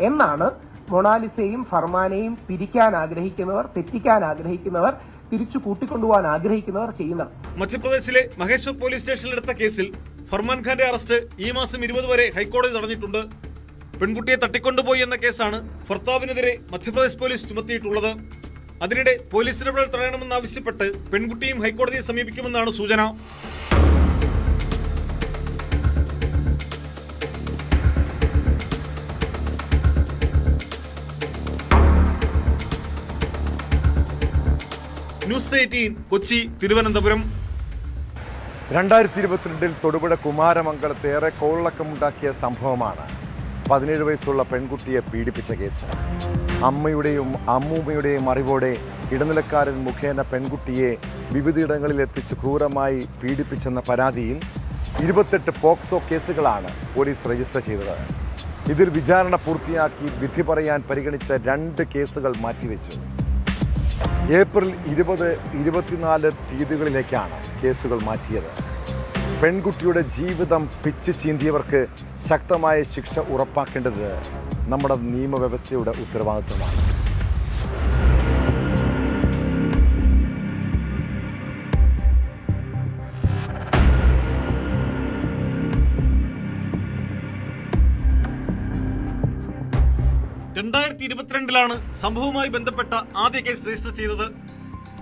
എന്നാണ് മൊണാലിസയും ഫർമാനെയും പിരിക്കാൻ ആഗ്രഹിക്കുന്നവർ, തെറ്റിക്കാൻ ആഗ്രഹിക്കുന്നവർ, തിരിച്ചു കൂട്ടിക്കൊണ്ടുപോകാൻ ആഗ്രഹിക്കുന്നവർ ചെയ്യുന്നത്. മധ്യപ്രദേശിലെ മഹേശ്വർ പോലീസ് സ്റ്റേഷനിലെടുത്ത കേസിൽ ഫർമാൻ ഖാന്റെ അറസ്റ്റ് ഈ മാസം 20 വരെ ഹൈക്കോടതി തടഞ്ഞിട്ടുണ്ട്. പെൺകുട്ടിയെ തട്ടിക്കൊണ്ടുപോയി എന്ന കേസാണ് ഭർത്താവിനെതിരെ മധ്യപ്രദേശ് പോലീസ് ചുമത്തിയിട്ടുള്ളത്. അതിനിടെ പോലീസ് ഇടപെടൽ തടയണമെന്നാവശ്യപ്പെട്ട് പെൺകുട്ടിയും ഹൈക്കോടതിയെ സമീപിക്കുമെന്നാണ് സൂചന. ന്യൂസ് 18 കൊച്ചി, തിരുവനന്തപുരം. 2022 തൊടുപുഴ കുമാരമംഗലത്ത് ഏറെ കോളിളക്കമുണ്ടാക്കിയ സംഭവമാണ് 17 വയസ്സുള്ള പെൺകുട്ടിയെ പീഡിപ്പിച്ച കേസ്. അമ്മയുടെയും അമ്മൂമ്മയുടെയും അറിവോടെ ഇടനിലക്കാരൻ മുഖേന പെൺകുട്ടിയെ വിവിധയിടങ്ങളിൽ എത്തിച്ച് ക്രൂരമായി പീഡിപ്പിച്ചെന്ന പരാതിയിൽ 28 പോക്സോ കേസുകളാണ് പോലീസ് രജിസ്റ്റർ ചെയ്തത്. ഇതിൽ വിചാരണ പൂർത്തിയാക്കി വിധി പറയാൻ പരിഗണിച്ച 2 കേസുകൾ മാറ്റിവെച്ചു. ഏപ്രിൽ 20-24 തീയതികളിലേക്കാണ് കേസുകൾ മാറ്റിയത്. പെൺകുട്ടിയുടെ ജീവിതം പിച്ച് ചീന്തിയവർക്ക് ശക്തമായ ശിക്ഷ ഉറപ്പാക്കേണ്ടത് നമ്മുടെ നിയമവ്യവസ്ഥയുടെ ഉത്തരവാദിത്വമാണ്. ലാണ് സംഭവവുമായി ബന്ധപ്പെട്ട ആദ്യ കേസ് രജിസ്റ്റർ ചെയ്തത്.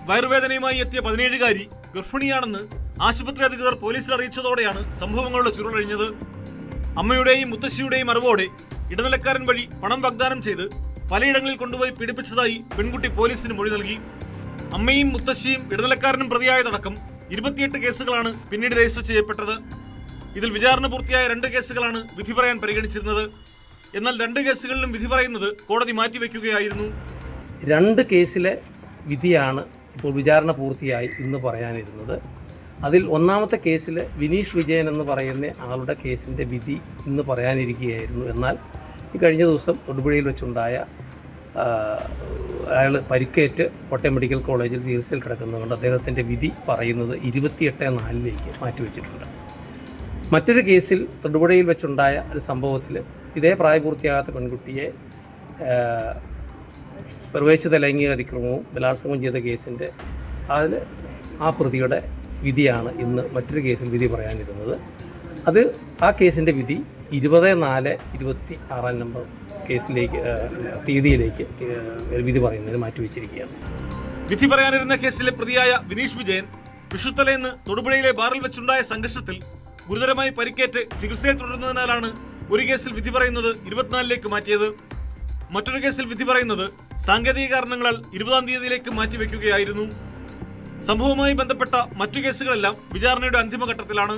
വയറുവേദനയുമായി എത്തിയ 17-കാരി ഗർഭിണിയാണെന്ന് ആശുപത്രി അധികൃതർ പോലീസിൽ അറിയിച്ചതോടെയാണ് സംഭവങ്ങളുടെ ചുരുളഴിഞ്ഞത്. അമ്മയുടെയും മുത്തശ്ശിയുടെയും അറിവോടെ ഇടനിലക്കാരൻ വഴി പണം വാഗ്ദാനം ചെയ്ത് പലയിടങ്ങളിൽ കൊണ്ടുപോയി പീഡിപ്പിച്ചതായി പെൺകുട്ടി പോലീസിന് മൊഴി നൽകി. അമ്മയും മുത്തശ്ശിയും ഇടനിലക്കാരനും പ്രതിയായതടക്കം 28 കേസുകളാണ് പിന്നീട് രജിസ്റ്റർ ചെയ്യപ്പെട്ടത്. ഇതിൽ വിചാരണ പൂർത്തിയായ 2 കേസുകളാണ് വിധി പറയാൻ പരിഗണിച്ചിരുന്നത്. എന്നാൽ 2 കേസുകളിലും വിധി പറയുന്നത് കോടതി മാറ്റിവെക്കുകയായിരുന്നു. 2 കേസിലെ വിധിയാണ് ഇപ്പോൾ വിചാരണ പൂർത്തിയായി ഇന്ന് പറയാനിരുന്നത്. അതിൽ ഒന്നാമത്തെ കേസിൽ വിനീഷ് വിജയൻ എന്ന് പറയുന്ന ആളുടെ കേസിൻ്റെ വിധി ഇന്ന് പറയാനിരിക്കുകയായിരുന്നു. എന്നാൽ ഈ കഴിഞ്ഞ ദിവസം തൊടുപുഴയിൽ വെച്ചുണ്ടായ അയാൾ പരിക്കേറ്റ് കോട്ടയം മെഡിക്കൽ കോളേജിൽ ചികിത്സയിൽ കിടക്കുന്നതുകൊണ്ട് അദ്ദേഹത്തിൻ്റെ വിധി പറയുന്നത് 28/4 മാറ്റിവെച്ചിട്ടുണ്ട്. മറ്റൊരു കേസിൽ തൊടുപുഴയിൽ വെച്ചുണ്ടായ ഒരു സംഭവത്തിൽ ഇതേ പ്രായപൂർത്തിയാകാത്ത പെൺകുട്ടിയെ പ്രവേശിത ലൈംഗിക അതിക്രമവും ബലാത്സംഗം ചെയ്ത കേസിൻ്റെ അതിൽ ആ പ്രതിയുടെ വിധിയാണ് ഇന്ന് മറ്റൊരു കേസിൽ വിധി പറയാനിരുന്നത്. ആ കേസിൻ്റെ വിധി 20/4/26 നമ്പർ കേസിലേക്ക് തീയതിയിലേക്ക് വിധി പറയുന്നതിന് മാറ്റിവെച്ചിരിക്കുകയാണ്. വിധി പറയാനിരുന്ന കേസിലെ പ്രതിയായ വിനീഷ് വിജയൻ വിഷുത്തലേന്ന് തൊടുപുഴയിലെ ബാറിൽ വെച്ചുണ്ടായ സംഘർഷത്തിൽ ഗുരുതരമായി പരിക്കേറ്റ് ചികിത്സയിൽ തുടരുന്നതിനാലാണ് ഒരു കേസിൽ വിധി പറയുന്നത് 24ലേക്ക് മാറ്റിയത്. മറ്റൊരു കേസിൽ വിധി പറയുന്നത് സാങ്കേതിക കാരണങ്ങളാൽ 20-ാം തീയതിയിലേക്ക് മാറ്റിവെക്കുകയായിരുന്നു. സംഭവവുമായി ബന്ധപ്പെട്ട മറ്റു കേസുകളെല്ലാം വിചാരണയുടെ അന്തിമഘട്ടത്തിലാണ്.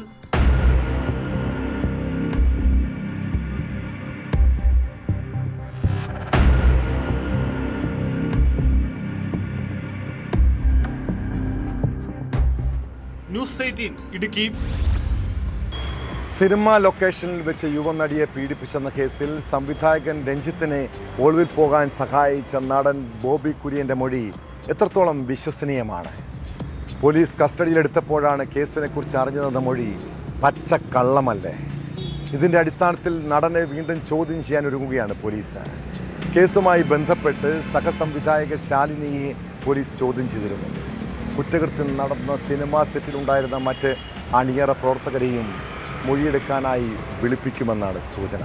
ന്യൂസ് 18 ഇടുക്കി. സിനിമാ ലൊക്കേഷനിൽ വെച്ച് യുവനടിയെ പീഡിപ്പിച്ചെന്ന കേസിൽ സംവിധായകൻ രഞ്ജിത്തിനെ ഒളിവിൽ പോകാൻ സഹായിച്ച നടൻ ബോബി കുര്യൻ്റെ മൊഴി എത്രത്തോളം വിശ്വസനീയമാണ്? പോലീസ് കസ്റ്റഡിയിലെടുത്തപ്പോഴാണ് കേസിനെക്കുറിച്ച് അറിഞ്ഞതെന്ന മൊഴി പച്ചക്കള്ളമല്ലേ? ഇതിൻ്റെ അടിസ്ഥാനത്തിൽ നടനെ വീണ്ടും ചോദ്യം ചെയ്യാൻ ഒരുങ്ങുകയാണ് പോലീസ്. കേസുമായി ബന്ധപ്പെട്ട് സഹസംവിധായക ശാലിനിയെ പോലീസ് ചോദ്യം ചെയ്തിരുന്നു. കുറ്റകൃത്യം നടന്ന സിനിമാ സെറ്റിലുണ്ടായിരുന്ന മറ്റ് അണിയറ പ്രവർത്തകരെയും മൊഴിയെടുക്കാനായി വിളിപ്പിക്കുമെന്നാണ് സൂചന.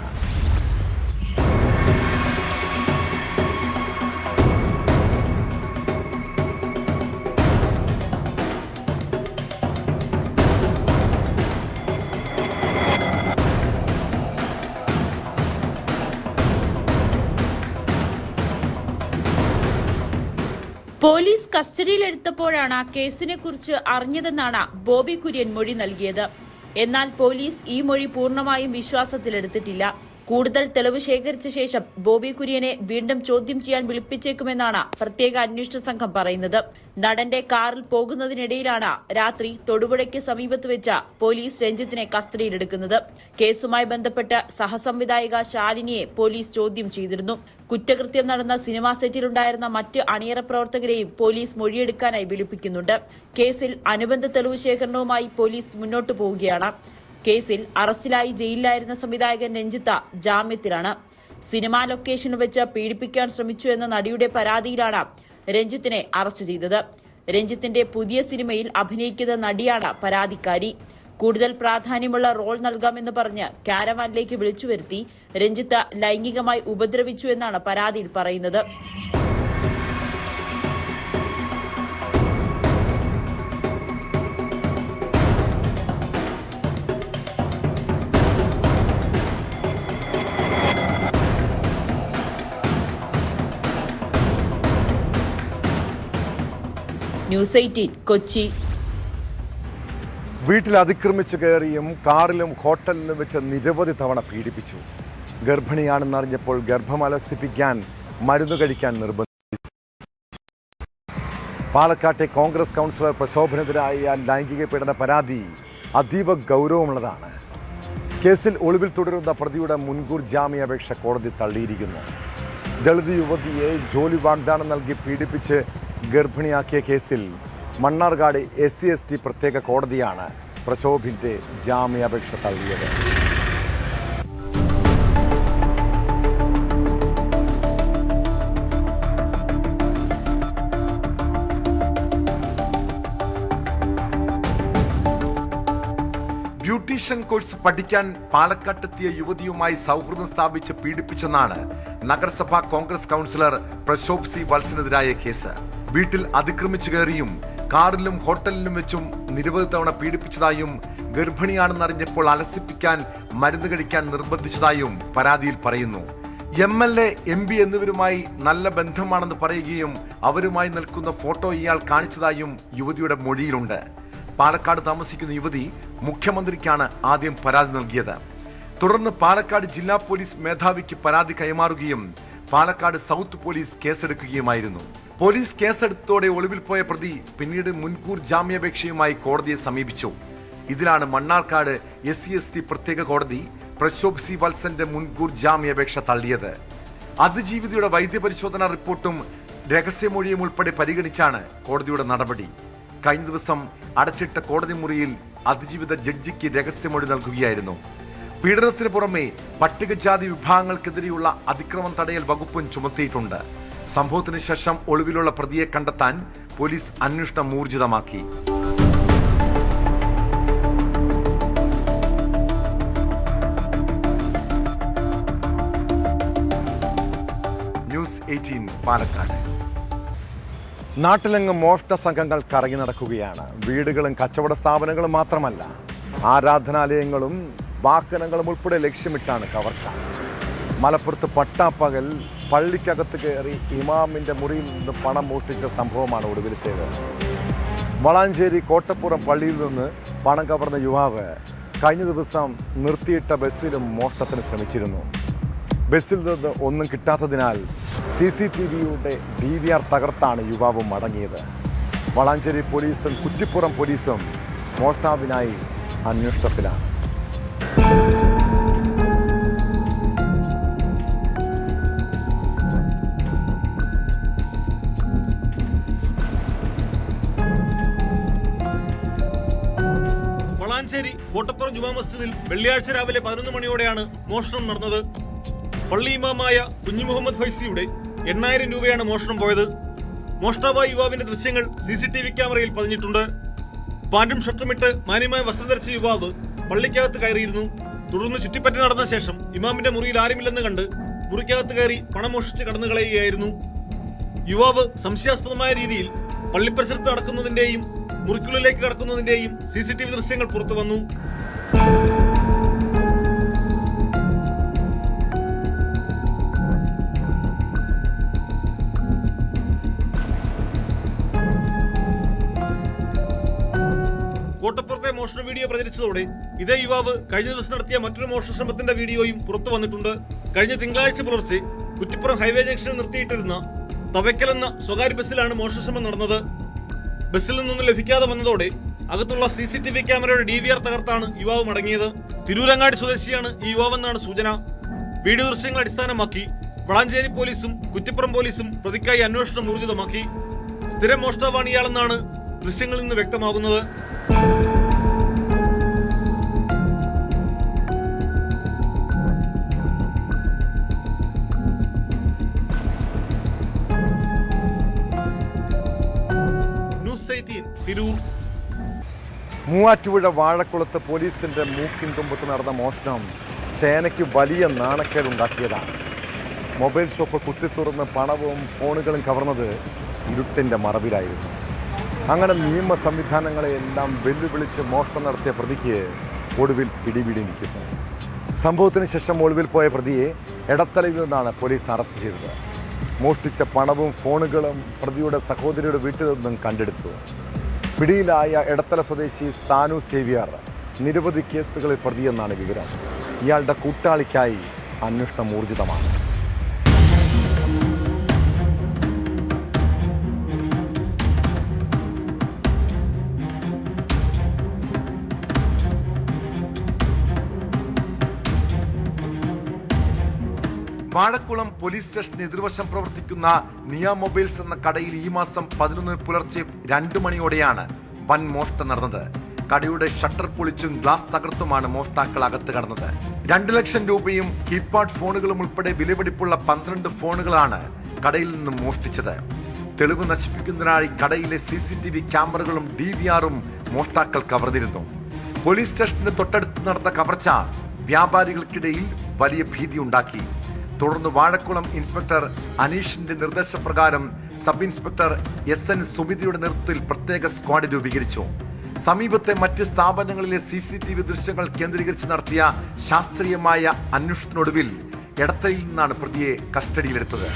പോലീസ് കസ്റ്റഡിയിലെടുത്തപ്പോഴാണ് കേസിനെ കുറിച്ച് അറിഞ്ഞതെന്നാണ് ബോബി കുര്യൻ മൊഴി നൽകിയത്. എന്നാൽ പോലീസ് ഈ മൊഴി പൂർണ്ണമായും വിശ്വാസത്തിലെടുത്തിട്ടില്ല. കൂടുതൽ തെളിവ് ശേഖരിച്ച ശേഷം ബോബി കുര്യനെ വീണ്ടും ചോദ്യം ചെയ്യാൻ വിളിപ്പിച്ചേക്കുമെന്നാണ് പ്രത്യേക അന്വേഷണ സംഘം പറയുന്നത്. നടന്റെ കാറിൽ പോകുന്നതിനിടയിലാണ് രാത്രി തൊടുപുഴയ്ക്ക് സമീപത്ത് വെച്ച പോലീസ് രഞ്ജിത്തിനെ കസ്റ്റഡിയിലെടുക്കുന്നത്. കേസുമായി ബന്ധപ്പെട്ട് സഹസംവിധായിക ശാലിനിയെ പോലീസ് ചോദ്യം ചെയ്തിരുന്നു. കുറ്റകൃത്യം നടന്ന സിനിമാ സെറ്റിലുണ്ടായിരുന്ന മറ്റ് അണിയറ പ്രവർത്തകരെയും പോലീസ് മൊഴിയെടുക്കാനായി വിളിപ്പിക്കുന്നുണ്ട്. കേസിൽ അനുബന്ധ തെളിവ് ശേഖരണവുമായി പോലീസ് മുന്നോട്ടു പോവുകയാണ്. കേസിൽ അറസ്റ്റിലായി ജയിലിലായിരുന്ന സംവിധായകൻ രഞ്ജിത്ത് ജാമ്യത്തിലാണ്. സിനിമാ ലൊക്കേഷനിൽ വെച്ച് പീഡിപ്പിക്കാൻ ശ്രമിച്ചു എന്ന നടിയുടെ പരാതിയിലാണ് രഞ്ജിത്തിനെ അറസ്റ്റ് ചെയ്തത്. രഞ്ജിത്തിന്റെ പുതിയ സിനിമയിൽ അഭിനയിക്കുന്ന നടിയാണ് പരാതിക്കാരി. കൂടുതൽ പ്രാധാന്യമുള്ള റോൾ നൽകാമെന്ന് പറഞ്ഞ് കാരവാനിലേക്ക് വിളിച്ചു വരുത്തി രഞ്ജിത്ത് ലൈംഗികമായി ഉപദ്രവിച്ചു എന്നാണ് പരാതിയിൽ പറയുന്നത്. ന്യൂസ് 18 കൊച്ചി. വീട്ടിൽ അതിക്രമിച്ചു കയറിയും കാറിലും ഹോട്ടലിലും വെച്ച് നിരവധി തവണ പീഡിപ്പിച്ചു. ഗർഭിണിയാണെന്നറിഞ്ഞപ്പോൾ ഗർഭം അലസിപ്പിക്കാൻ മരുന്ന് കഴിക്കാൻ നിർബന്ധിച്ചു. പാലക്കാട്ടെ കോൺഗ്രസ് കൗൺസിലർ പ്രശോഭനെതിരായ ലൈംഗിക പീഡന പരാതി അതീവ ഗൗരവമുള്ളതാണ്. കേസിൽ ഒളിവിൽ തുടരുന്ന പ്രതിയുടെ മുൻകൂർ ജാമ്യാപേക്ഷ കോടതി തള്ളിയിരിക്കുന്നു. ദളിത് യുവതിയെ ജോലി വാഗ്ദാനം നൽകി പീഡിപ്പിച്ച് ഗർഭിണിയാക്കിയ കേസിൽ മണ്ണാർക്കാട് SC/ST പ്രത്യേക കോടതിയാണ് പ്രശോഭിന്റെ ജാമ്യാപേക്ഷ തള്ളിയത്. ബ്യൂട്ടീഷ്യൻ കോഴ്സ് പഠിക്കാൻ പാലക്കാട്ടെത്തിയ യുവതിയുമായി സൗഹൃദം സ്ഥാപിച്ച് പീഡിപ്പിച്ചെന്നാണ് നഗരസഭാ കോൺഗ്രസ് കൗൺസിലർ പ്രശോഭ് C. വത്സനെതിരായ കേസ്. വീട്ടിൽ അതിക്രമിച്ചു കയറിയും കാറിലും ഹോട്ടലിലും വെച്ചും നിരവധി തവണ പീഡിപ്പിച്ചതായും ഗർഭിണിയാണെന്നറിഞ്ഞപ്പോൾ അലസിപ്പിക്കാൻ മരുന്ന് കഴിക്കാൻ നിർബന്ധിച്ചതായും പരാതിയിൽ പറയുന്നു. MLA, MP എന്നിവരുമായി നല്ല ബന്ധമാണെന്ന് പറയുകയും അവരുമായി നിൽക്കുന്ന ഫോട്ടോ ഇയാൾ കാണിച്ചതായും യുവതിയുടെ മൊഴിയിലുണ്ട്. പാലക്കാട് താമസിക്കുന്ന യുവതി മുഖ്യമന്ത്രിക്കാണ് ആദ്യം പരാതി നൽകിയത്. തുടർന്ന് പാലക്കാട് ജില്ലാ പോലീസ് മേധാവിക്ക് പരാതി കൈമാറുകയും പാലക്കാട് സൗത്ത് പോലീസ് കേസെടുക്കുകയുമായിരുന്നു. പോലീസ് കേസെടുത്തോടെ ഒളിവിൽ പോയ പ്രതി പിന്നീട് മുൻകൂർ ജാമ്യാപേക്ഷയുമായി കോടതിയെ സമീപിച്ചു. ഇതിലാണ് മണ്ണാർക്കാട് SC/ST പ്രത്യേക കോടതി പ്രശോഭ് C. വത്സന്റെ മുൻകൂർ ജാമ്യാപേക്ഷ തള്ളിയത്. അതിജീവിതയുടെ വൈദ്യപരിശോധനാ റിപ്പോർട്ടും രഹസ്യമൊഴിയും ഉൾപ്പെടെ പരിഗണിച്ചാണ് കോടതിയുടെ നടപടി. കഴിഞ്ഞ ദിവസം അടച്ചിട്ട കോടതി മുറിയിൽ അതിജീവിത ജഡ്ജിക്ക് രഹസ്യമൊഴി നൽകുകയായിരുന്നു. പീഡനത്തിന് പുറമെ പട്ടികജാതി വിഭാഗങ്ങൾക്കെതിരെയുള്ള അതിക്രമം തടയൽ വകുപ്പും ചുമത്തിയിട്ടുണ്ട്. സംഭവത്തിന് ശേഷം ഒളിവിലുള്ള പ്രതിയെ കണ്ടെത്താൻ പോലീസ് അന്വേഷണം ഊർജിതമാക്കി. ന്യൂസ് 18 പാലക്കാട്. നാട്ടിലെങ്ങും മോഷ്ട സംഘങ്ങൾ കറങ്ങി നടക്കുകയാണ്. വീടുകളും കച്ചവട സ്ഥാപനങ്ങളും മാത്രമല്ല, ആരാധനാലയങ്ങളും വാഹനങ്ങളും ഉൾപ്പെടെ ലക്ഷ്യമിട്ടാണ് കവർച്ച. മലപ്പുറത്ത് പട്ടാപ്പകൽ പള്ളിക്കകത്ത് കയറി ഇമാമിന്റെ മുറിയിൽ നിന്ന് പണം മോഷ്ടിച്ച സംഭവമാണ് ഒടുവിലത്തേത്. വളാഞ്ചേരി കോട്ടപ്പുറം പള്ളിയിൽ നിന്ന് പണം കവർന്ന യുവാവ് കഴിഞ്ഞ ദിവസം നിർത്തിയിട്ട ബസ്സിലും മോഷണത്തിന് ശ്രമിച്ചിരുന്നു. ബസ്സിൽ നിന്ന് ഒന്നും കിട്ടാത്തതിനാൽ CCTVയുടെ DVR തകർത്താണ് യുവാവ് മടങ്ങിയത്. വളാഞ്ചേരി പോലീസും കുറ്റിപ്പുറം പോലീസും മോഷ്ടാവിനായി അന്വേഷണത്തിലാണ്. വളാഞ്ചേരി കോട്ടപ്പുറം ജുമാ മസ്ജിദിൽ വെള്ളിയാഴ്ച രാവിലെ 11 മണിയോടെയാണ് മോഷണം നടന്നത്. പള്ളി ഇമാമായ കുഞ്ഞു മുഹമ്മദ് ഫൈസിയുടെ 8000 രൂപയാണ് മോഷണം പോയത്. മോഷ്ടാവായ യുവാവിന്റെ ദൃശ്യങ്ങൾ CCTV ക്യാമറയിൽ പതിഞ്ഞിട്ടുണ്ട്. പാന്റും ഷർട്ടുമിട്ട് മാന്യമായ വസ്ത്രം ധരിച്ച യുവാവ് പള്ളിക്കകത്ത് കയറിയിരുന്നു. തുടർന്ന് ചുറ്റിപ്പറ്റി നടന്ന ശേഷം ഇമാമിന്റെ മുറിയിൽ ആരുമില്ലെന്ന് കണ്ട് മുറിക്കകത്ത് കയറി പണം മോഷ്ടിച്ച് കടന്നു കളയുകയായിരുന്നു. യുവാവ് സംശയാസ്പദമായ രീതിയിൽ പള്ളിപ്പരിസരത്ത് നടക്കുന്നതിന്റെയും മുറിക്കുള്ളിലേക്ക് കടക്കുന്നതിന്റെയും CCTV ദൃശ്യങ്ങൾ പുറത്തു വന്നു. കോട്ടപ്പുറത്തെ മോഷണ വീഡിയോ പ്രചരിച്ചതോടെ ഇതേ യുവാവ് കഴിഞ്ഞ ദിവസം നടത്തിയ മറ്റൊരു മോഷണ ശ്രമത്തിന്റെ വീഡിയോയും പുറത്തു വന്നിട്ടുണ്ട്. കഴിഞ്ഞ തിങ്കളാഴ്ച പുലർച്ചെ കുറ്റിപ്പുറം ഹൈവേ ജംഗ്ഷനിൽ നിർത്തിയിട്ടിരുന്ന തവയ്ക്കൽ എന്ന സ്വകാര്യ ബസ്സിലാണ് മോഷണശ്രമം നടന്നത്. ബസ്സിൽ നിന്നൊന്നും ലഭിക്കാതെ വന്നതോടെ അകത്തുള്ള CCTV ക്യാമറയുടെ DVR തകർത്താണ് യുവാവ് മടങ്ങിയത്. തിരൂരങ്ങാടി സ്വദേശിയാണ് ഈ യുവാവെന്നാണ് സൂചന. വീഡിയോ ദൃശ്യങ്ങൾ അടിസ്ഥാനമാക്കി വളാഞ്ചേരി പോലീസും കുറ്റിപ്പുറം പോലീസും പ്രതിക്കായി അന്വേഷണം ഊർജിതമാക്കി. സ്ഥിരം മോഷ്ടാവാണ് ഇയാളെന്നാണ് ദൃശ്യങ്ങളിൽ നിന്ന് വ്യക്തമാകുന്നത്. ന്യൂസ് 18 തിരൂർ. മൂവാറ്റുപുഴ വാഴക്കുളത്ത് പോലീസിന്റെ മൂക്കിൻ തുമ്പത്ത് നടന്ന മോഷണം സേനയ്ക്ക് വലിയ നാണക്കേടുണ്ടാക്കിയതാണ്. മൊബൈൽ ഷോപ്പ് കുത്തിത്തുറന്ന് പണവും ഫോണുകളും കവർന്നത് ഇരുട്ടിന്റെ മറവിലായിരുന്നു. അങ്ങനെ നിയമ സംവിധാനങ്ങളെയെല്ലാം വെല്ലുവിളിച്ച് മോഷണം നടത്തിയ പ്രതിക്ക് ഒടുവിൽ പിടിപിടിയിരിക്കുന്നു. സംഭവത്തിന് ശേഷം ഒളിവിൽ പോയ പ്രതിയെ എടത്തലയിൽ നിന്നാണ് പോലീസ് അറസ്റ്റ് ചെയ്തത്. മോഷ്ടിച്ച പണവും ഫോണുകളും പ്രതിയുടെ സഹോദരിയുടെ വീട്ടിൽ നിന്നും കണ്ടെടുത്തു. പിടിയിലായ എടത്തല സ്വദേശി സാനു സേവ്യർ നിരവധി കേസുകളിൽ പ്രതിയെന്നാണ് വിവരം. ഇയാളുടെ കൂട്ടാളിക്കായി അന്വേഷണം ഊർജിതമാണ്. വാഴക്കുളം പോലീസ് സ്റ്റേഷന് എതിർവശം പ്രവർത്തിക്കുന്ന നിയ മൊബൈൽസ് എന്ന കടയിൽ ഈ മാസം 11 പുലർച്ചെ 2 മണിയോടെയാണ് വൻ മോഷണം നടന്നത്. കടയുടെ ഷട്ടർ പൊളിച്ചും ഗ്ലാസ് തകർത്തുമാണ് മോഷ്ടാക്കൾ അകത്ത് കടന്നത്. 2 ലക്ഷം രൂപയും കീപാഡ് ഫോണുകളും ഉൾപ്പെടെ വിലപിടിപ്പുള്ള 12 ഫോണുകളാണ് കടയിൽ നിന്നും മോഷ്ടിച്ചത്. തെളിവ് നശിപ്പിക്കുന്നതിനായി കടയിലെ CCTV ക്യാമറകളും DVRും മോഷ്ടാക്കൾ കവർന്നിരുന്നു. പോലീസ് സ്റ്റേഷന് തൊട്ടടുത്ത് നടന്ന കവർച്ച വ്യാപാരികൾക്കിടയിൽ വലിയ ഭീതി ഉണ്ടാക്കി. തുടർന്ന് വാഴക്കുളം ഇൻസ്പെക്ടർ അനീഷിന്റെ നിർദ്ദേശപ്രകാരം സബ് ഇൻസ്പെക്ടർ SN സുമിതിയുടെ നേതൃത്വത്തിൽ പ്രത്യേക സ്ക്വാഡ് രൂപീകരിച്ചു. സമീപത്തെ മറ്റ് സ്ഥാപനങ്ങളിലെ CCTV ദൃശ്യങ്ങൾ കേന്ദ്രീകരിച്ച് നടത്തിയ ശാസ്ത്രീയമായ അന്വേഷണത്തിനൊടുവിൽ എടത്തലയിൽ നിന്നാണ് പ്രതിയെ കസ്റ്റഡിയിലെടുത്തത്.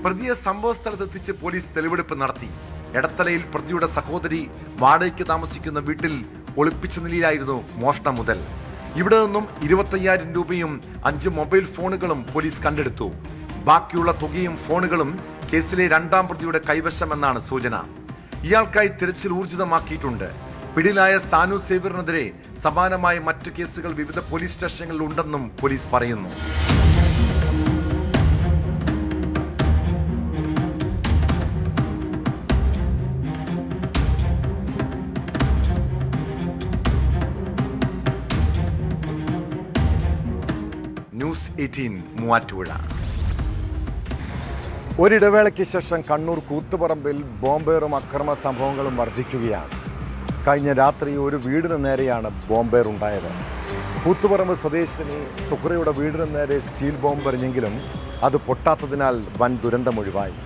പ്രതിയെ സംഭവ സ്ഥലത്തെത്തിച്ച് പോലീസ് തെളിവെടുപ്പ് നടത്തി. എടത്തലയിൽ പ്രതിയുടെ സഹോദരി വാടകയ്ക്ക് താമസിക്കുന്ന വീട്ടിൽ ഒളിപ്പിച്ച നിലയിലായിരുന്നു മോഷണം മുതൽ. ഇവിടെ നിന്നും 25,000 രൂപയും 5 മൊബൈൽ ഫോണുകളും പോലീസ് കണ്ടെടുത്തു. ബാക്കിയുള്ള തുകയും ഫോണുകളും കേസിലെ 2ാം പ്രതിയുടെ കൈവശമെന്നാണ് സൂചന. ഇയാൾക്കായി തിരച്ചിൽ ഊർജിതമാക്കിയിട്ടുണ്ട്. പിടിയിലായ സാനു സേവ്യറിനെതിരെ സമാനമായ മറ്റു കേസുകൾ വിവിധ പോലീസ് സ്റ്റേഷനുകളിൽ ഉണ്ടെന്നും പോലീസ് പറയുന്നു. ന്യൂസ് 18 മൂവാറ്റുപുഴ. ഒരിടവേളയ്ക്ക് ശേഷം കണ്ണൂർ കൂത്തുപറമ്പിൽ ബോംബേറും അക്രമ സംഭവങ്ങളും വർദ്ധിക്കുകയാണ്. കഴിഞ്ഞ രാത്രി ഒരു വീടിന് നേരെയാണ് ബോംബേർ ഉണ്ടായത്. കൂത്തുപറമ്പ് സ്വദേശിനി സുഹ്റയുടെ വീടിന് നേരെ സ്റ്റീൽ ബോംബെറിഞ്ഞെങ്കിലും അത് പൊട്ടാത്തതിനാൽ വൻ ദുരന്തമൊഴിവായി.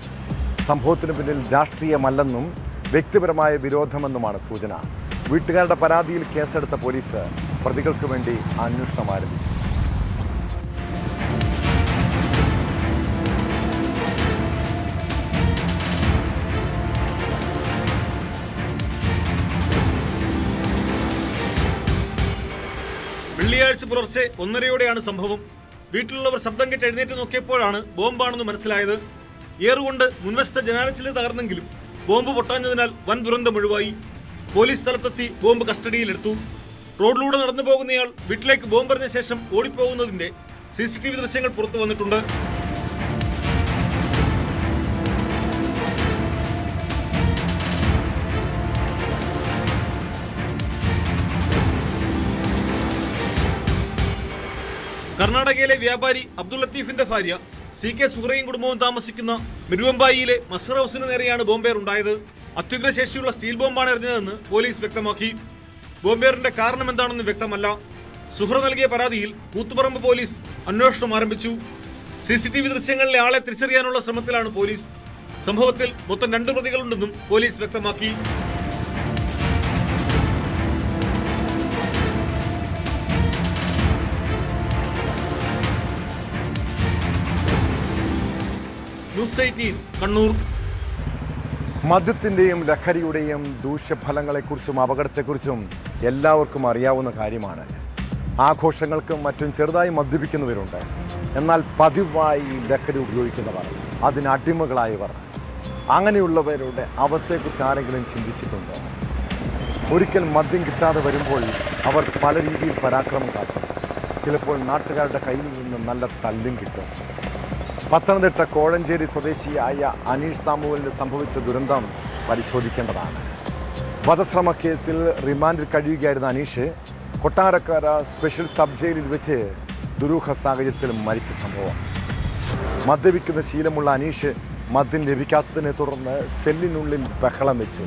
സംഭവത്തിന് പിന്നിൽ രാഷ്ട്രീയമല്ലെന്നും വ്യക്തിപരമായ വിരോധമെന്നുമാണ് സൂചന. വീട്ടുകാരുടെ പരാതിയിൽ കേസെടുത്ത പോലീസ് പ്രതികൾക്ക് വേണ്ടി അന്വേഷണം ആരംഭിച്ചു. വെള്ളിയാഴ്ച പുലർച്ചെ 1:30 സംഭവം. വീട്ടിലുള്ളവർ ശബ്ദം കേട്ട് എഴുന്നേറ്റ് നോക്കിയപ്പോഴാണ് ബോംബാണെന്ന് മനസ്സിലായത്. ഏറുകൊണ്ട് മുൻവശത്തെ ജനാലച്ചില് തകർന്നെങ്കിലും ബോംബ് പൊട്ടാഞ്ഞതിനാൽ വൻ ദുരന്തമൊഴിവായി. പോലീസ് സ്ഥലത്തെത്തി ബോംബ് കസ്റ്റഡിയിലെടുത്തു. റോഡിലൂടെ നടന്നു പോകുന്നയാൾ വീട്ടിലേക്ക് ബോംബെറിഞ്ഞ ശേഷം ഓടിപ്പോകുന്നതിന്റെ CCTV ദൃശ്യങ്ങൾ പുറത്തു വന്നിട്ടുണ്ട്. കർണാടകയിലെ വ്യാപാരി അബ്ദുൾ ലത്തീഫിന്റെ ഭാര്യ CK സുഹ്റയും കുടുംബവും താമസിക്കുന്ന മിരുവമ്പായിയിലെ മസ്ഹർ ഹൗസിന് നേരെയാണ് ബോംബേർ ഉണ്ടായത്. അത്യുഗ്രശേഷിയുള്ള സ്റ്റീൽ ബോംബാണ് എറിഞ്ഞതെന്ന് പോലീസ് വ്യക്തമാക്കി. ബോംബേറിന്റെ കാരണം എന്താണെന്ന് വ്യക്തമല്ല. സുഹ്റ നൽകിയ പരാതിയിൽ കൂത്തുപറമ്പ് പോലീസ് അന്വേഷണം ആരംഭിച്ചു. CCTV ദൃശ്യങ്ങളിലെ ആളെ തിരിച്ചറിയാനുള്ള ശ്രമത്തിലാണ് പോലീസ്. സംഭവത്തിൽ മൊത്തം 2 പ്രതികളുണ്ടെന്നും പോലീസ് വ്യക്തമാക്കി. ന്യൂസ് 18 കണ്ണൂർ. മദ്യത്തിൻ്റെയും ലഹരിയുടെയും ദൂഷ്യഫലങ്ങളെക്കുറിച്ചും അപകടത്തെക്കുറിച്ചും എല്ലാവർക്കും അറിയാവുന്ന കാര്യമാണ്. ആഘോഷങ്ങൾക്കും മറ്റും ചെറുതായി മദ്യപിക്കുന്നവരുണ്ട്. എന്നാൽ പതിവായി ലഹരി ഉപയോഗിക്കുന്നവർ, അതിനടിമകളായവർ, അങ്ങനെയുള്ളവരുടെ അവസ്ഥയെക്കുറിച്ച് ആരെങ്കിലും ചിന്തിച്ചിട്ടുണ്ടോ? ഒരിക്കൽ മദ്യം കിട്ടാതെ വരുമ്പോൾ അവർ പല രീതിയിൽ പരാക്രമം കാട്ടും. ചിലപ്പോൾ നാട്ടുകാരുടെ കയ്യിൽ നിന്ന് നല്ല തല്ലും കിട്ടും. പത്തനംതിട്ട കോഴഞ്ചേരി സ്വദേശിയായ അനീഷ് സാമുവലിന് സംഭവിച്ച ദുരന്തം പരിശോധിക്കേണ്ടതാണ്. വധശ്രമ കേസിൽ റിമാൻഡിൽ കഴിയുകയായിരുന്ന അനീഷ് കൊട്ടാരക്കര സ്പെഷ്യൽ സബ് ജയിലിൽ വെച്ച് ദുരൂഹ സാഹചര്യത്തിൽ മരിച്ച സംഭവം. മദ്യപിക്കുന്ന ശീലമുള്ള അനീഷ് മദ്യം ലഭിക്കാത്തതിനെ തുടർന്ന് സെല്ലിനുള്ളിൽ ബഹളം വെച്ചു.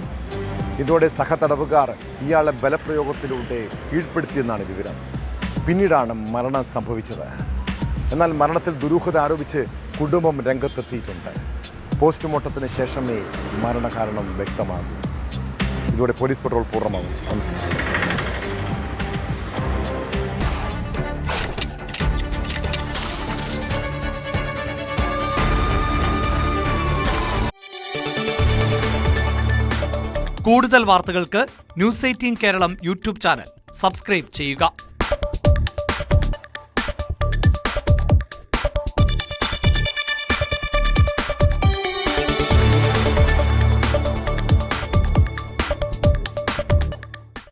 ഇതോടെ സഹതടവുകാർ ഇയാളെ ബലപ്രയോഗത്തിലൂടെ കീഴ്പ്പെടുത്തിയെന്നാണ് വിവരം. പിന്നീടാണ് മരണം സംഭവിച്ചത്. എന്നാൽ മരണത്തിൽ ദുരൂഹത ആരോപിച്ച് കുടുംബം രംഗത്തെത്തിയിട്ടുണ്ട്. പോസ്റ്റ്മോർട്ടത്തിന് ശേഷമേ മരണകാരണം വ്യക്തമാകൂ. ഇതോടെ പോലീസ് പട്രോൾ പൂർണ്ണമാകും. നമസ്കാരം. കൂടുതൽ വാർത്തകൾക്ക് news 18 Keralam YouTube channel subscribe ചെയ്യുക.